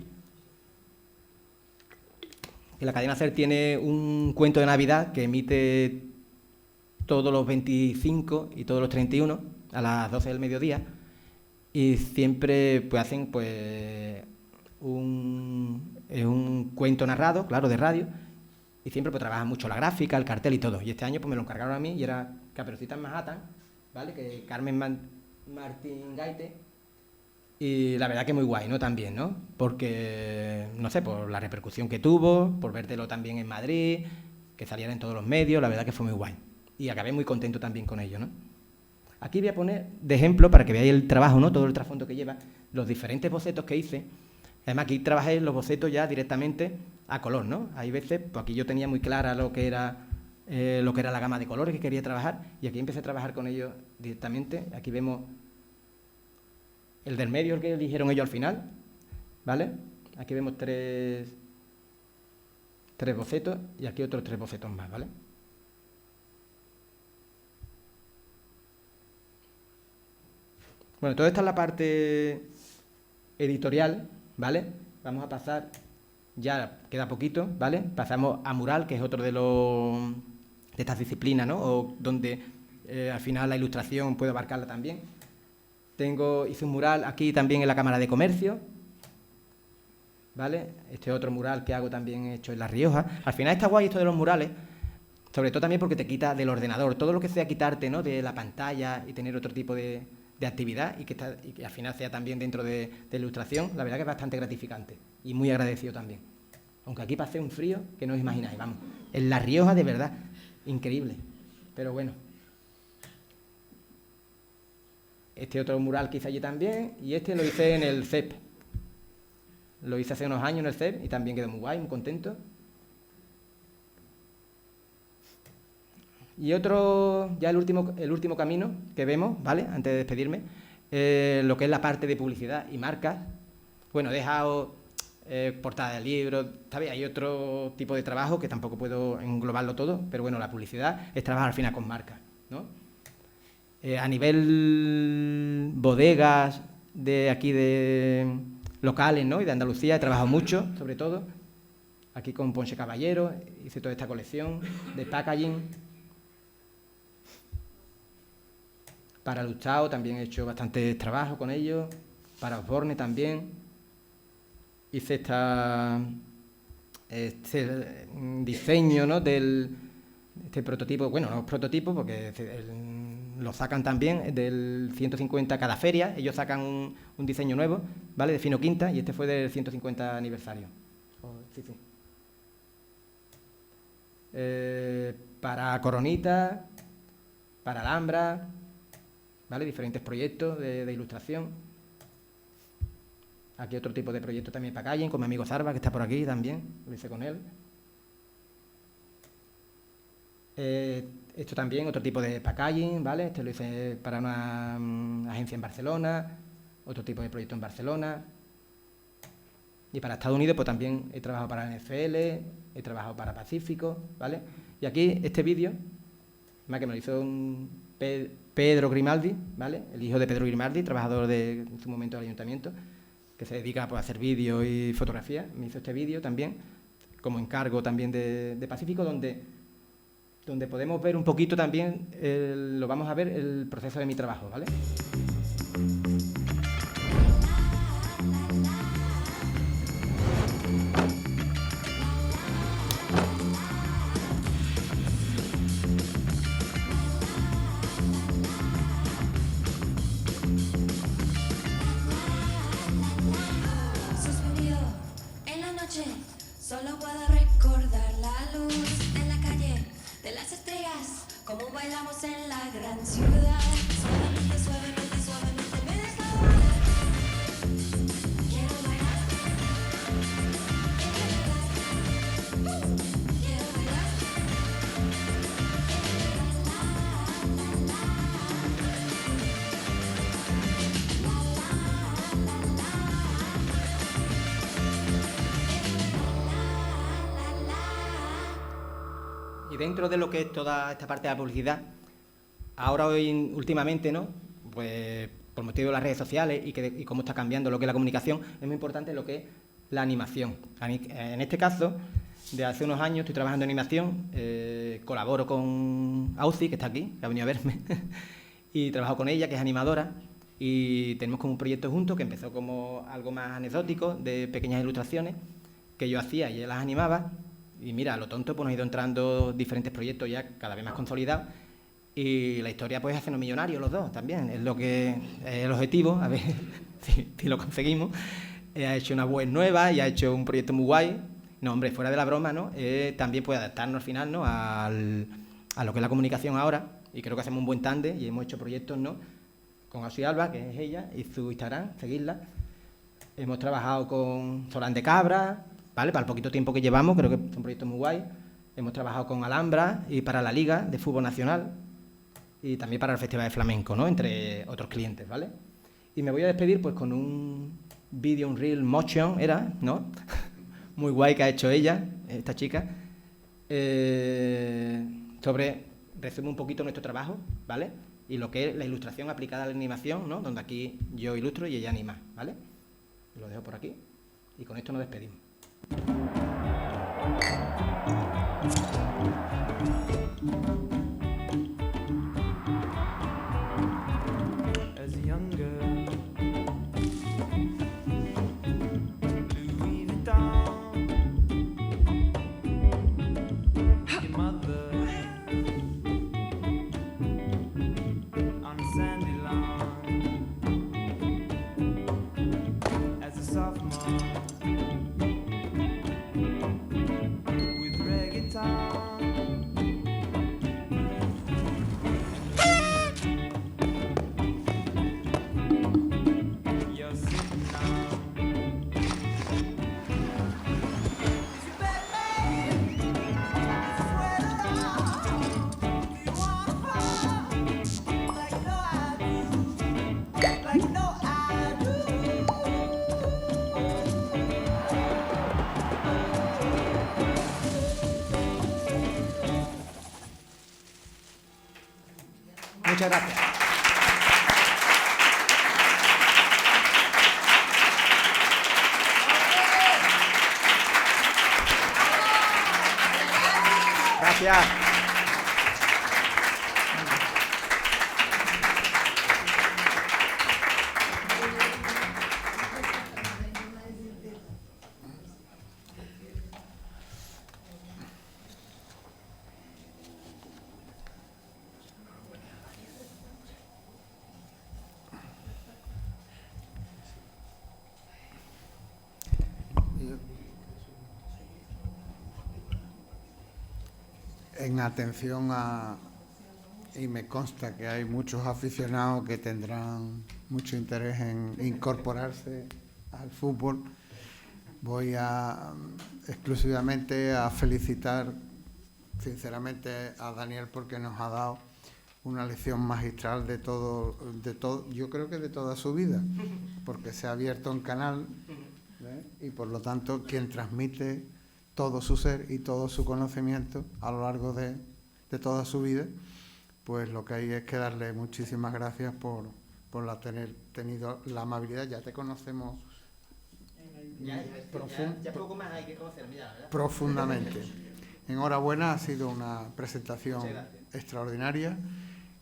Y la cadena SER tiene un cuento de Navidad que emite todos los 25 y todos los 31 a las 12 del mediodía. Y siempre pues hacen pues un cuento narrado, claro, de radio. Y siempre pues trabajan mucho la gráfica, el cartel y todo. Y este año pues me lo encargaron a mí y era Caperucita en Manhattan, ¿vale? Que Carmen Martín Gaite. Y la verdad que muy guay, ¿no? También, ¿no? Porque, no sé, por la repercusión que tuvo, por vértelo también en Madrid, que saliera en todos los medios, la verdad que fue muy guay. Y acabé muy contento también con ello, ¿no? Aquí voy a poner de ejemplo, para que veáis el trabajo, ¿no? Todo el trasfondo que lleva, los diferentes bocetos que hice. Además, aquí trabajé los bocetos ya directamente a color, ¿no? Hay veces, pues aquí yo tenía muy clara lo que era la gama de colores que quería trabajar, y aquí empecé a trabajar con ellos directamente. Aquí vemos el del medio, el que eligieron ellos al final, ¿vale? Aquí vemos tres bocetos y aquí otros 3 bocetos más, ¿vale? Bueno, toda esta es la parte editorial, ¿vale? Vamos a pasar, ya queda poquito, ¿vale? Pasamos a mural, que es otro de estas disciplinas, ¿no? O donde al final la ilustración puede abarcarla también. Hice un mural aquí también en la Cámara de Comercio, ¿vale? Este otro mural que hago también hecho en La Rioja. Al final está guay esto de los murales, sobre todo también porque te quita del ordenador. Todo lo que sea quitarte, ¿no? De la pantalla y tener otro tipo de actividad y que al final sea también dentro de ilustración, la verdad que es bastante gratificante y muy agradecido también. Aunque aquí pasé un frío que no os imagináis, vamos. En La Rioja, de verdad, increíble. Pero bueno. Este otro mural que hice allí también, y este lo hice en el CEP. Lo hice hace unos años en el CEP y también quedó muy guay, muy contento. Y otro, ya el último camino que vemos, ¿vale? Antes de despedirme, lo que es la parte de publicidad y marcas. Bueno, he dejado portada de libros, ¿sabes? Hay otro tipo de trabajo que tampoco puedo englobarlo todo, pero bueno, la publicidad es trabajar al final con marcas, ¿no? A nivel bodegas de aquí de locales, ¿no? Y de Andalucía he trabajado mucho, sobre todo. Aquí con Ponce Caballero hice toda esta colección de packaging. Para Lustau también he hecho bastante trabajo con ellos. Para Osborne también. Hice este diseño, ¿no? Este prototipo, bueno, no es prototipo porque lo sacan también del 150 cada feria, ellos sacan un diseño nuevo, ¿vale? De Fino Quinta, y este fue del 150 aniversario. Sí. Para Coronita, para Alhambra, ¿vale? Diferentes proyectos de ilustración. Aquí otro tipo de proyecto también para Calle, con mi amigo Sarva, que está por aquí también, lo hice con él. Esto también, otro tipo de packaging, ¿vale? Este lo hice para una agencia en Barcelona, otro tipo de proyecto en Barcelona. Y para Estados Unidos, pues también he trabajado para NFL, he trabajado para Pacífico, ¿vale? Y aquí, este vídeo, que me lo hizo Pedro Grimaldi, ¿vale? El hijo de Pedro Grimaldi, trabajador en su momento del ayuntamiento, que se dedica pues, a hacer vídeos y fotografía. Me hizo este vídeo también, como encargo también de Pacífico, donde podemos ver un poquito también, lo vamos a ver, el proceso de mi trabajo, ¿vale? Suspendido en la noche, solo puedo recordar la luz en la calle de las estrellas, como bailamos en la gran ciudad. Suavemente, suavemente, suavemente me dentro de lo que es toda esta parte de la publicidad, últimamente, ¿no? Pues por motivo de las redes sociales y cómo está cambiando lo que es la comunicación, es muy importante lo que es la animación. En este caso, de hace unos años estoy trabajando en animación, colaboro con Auci, que está aquí, que ha venido a verme, y trabajo con ella, que es animadora, y tenemos como un proyecto juntos que empezó como algo más anecdótico, de pequeñas ilustraciones, que yo hacía y ella las animaba, y mira, a lo tonto pues nos ha ido entrando diferentes proyectos ya cada vez más consolidados, y la historia pues es hacernos millonarios los dos también, es lo que es el objetivo, a ver si lo conseguimos. Ha hecho una web nueva y ha hecho un proyecto muy guay. No, hombre, fuera de la broma, ¿no? También puede adaptarnos al final, ¿no? A lo que es la comunicación ahora, y creo que hacemos un buen tándem y hemos hecho proyectos, ¿no? Con Ausi Alba, que es ella, y su Instagram, seguidla. Hemos trabajado con Solán de Cabra, ¿vale? Para el poquito tiempo que llevamos, creo que son proyectos muy guay. Hemos trabajado con Alhambra y para la Liga de Fútbol Nacional y también para el Festival de Flamenco, ¿no? Entre otros clientes, ¿vale? Y me voy a despedir pues con un vídeo, un reel motion, era, ¿no? Muy guay que ha hecho ella, esta chica, resume un poquito nuestro trabajo, ¿vale? Y lo que es la ilustración aplicada a la animación, ¿no? Donde aquí yo ilustro y ella anima, ¿vale? Lo dejo por aquí y con esto nos despedimos. Muchas gracias. Gracias. En atención y me consta que hay muchos aficionados que tendrán mucho interés en incorporarse al fútbol, voy exclusivamente a felicitar sinceramente a Daniel porque nos ha dado una lección magistral de todo, yo creo que de toda su vida, porque se ha abierto un canal, ¿eh? Y por lo tanto quien transmite todo su ser y todo su conocimiento a lo largo de toda su vida, pues lo que hay es que darle muchísimas gracias por tener tenido la amabilidad. Ya te conocemos Ya poco más hay que conocer, mira, ¿verdad? Profundamente. Enhorabuena, ha sido una presentación extraordinaria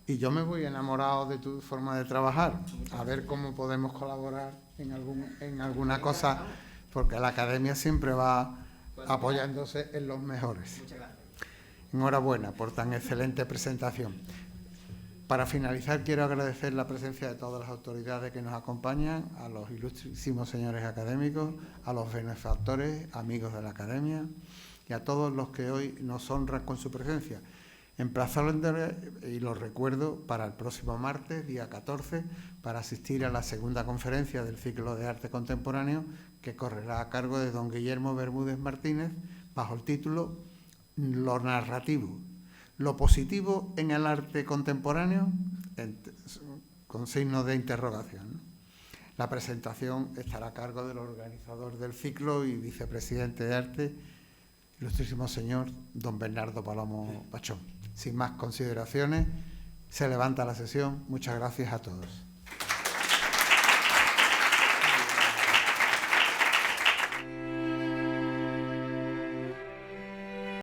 y yo me voy enamorado de tu forma de trabajar. A ver cómo podemos colaborar en alguna cosa, porque la academia siempre va apoyándose en los mejores. Muchas gracias. Enhorabuena por tan excelente presentación. Para finalizar, quiero agradecer la presencia de todas las autoridades que nos acompañan, a los ilustrísimos señores académicos, a los benefactores, amigos de la academia y a todos los que hoy nos honran con su presencia. Emplazarlos, y los recuerdo, para el próximo martes, día 14, para asistir a la segunda conferencia del ciclo de arte contemporáneo que correrá a cargo de don Guillermo Bermúdez Martínez bajo el título Lo narrativo, lo positivo en el arte contemporáneo, con signo de interrogación, ¿no? La presentación estará a cargo del organizador del ciclo y vicepresidente de arte, ilustrísimo señor don Bernardo Palomo Pachón. Sin más consideraciones, se levanta la sesión. Muchas gracias a todos.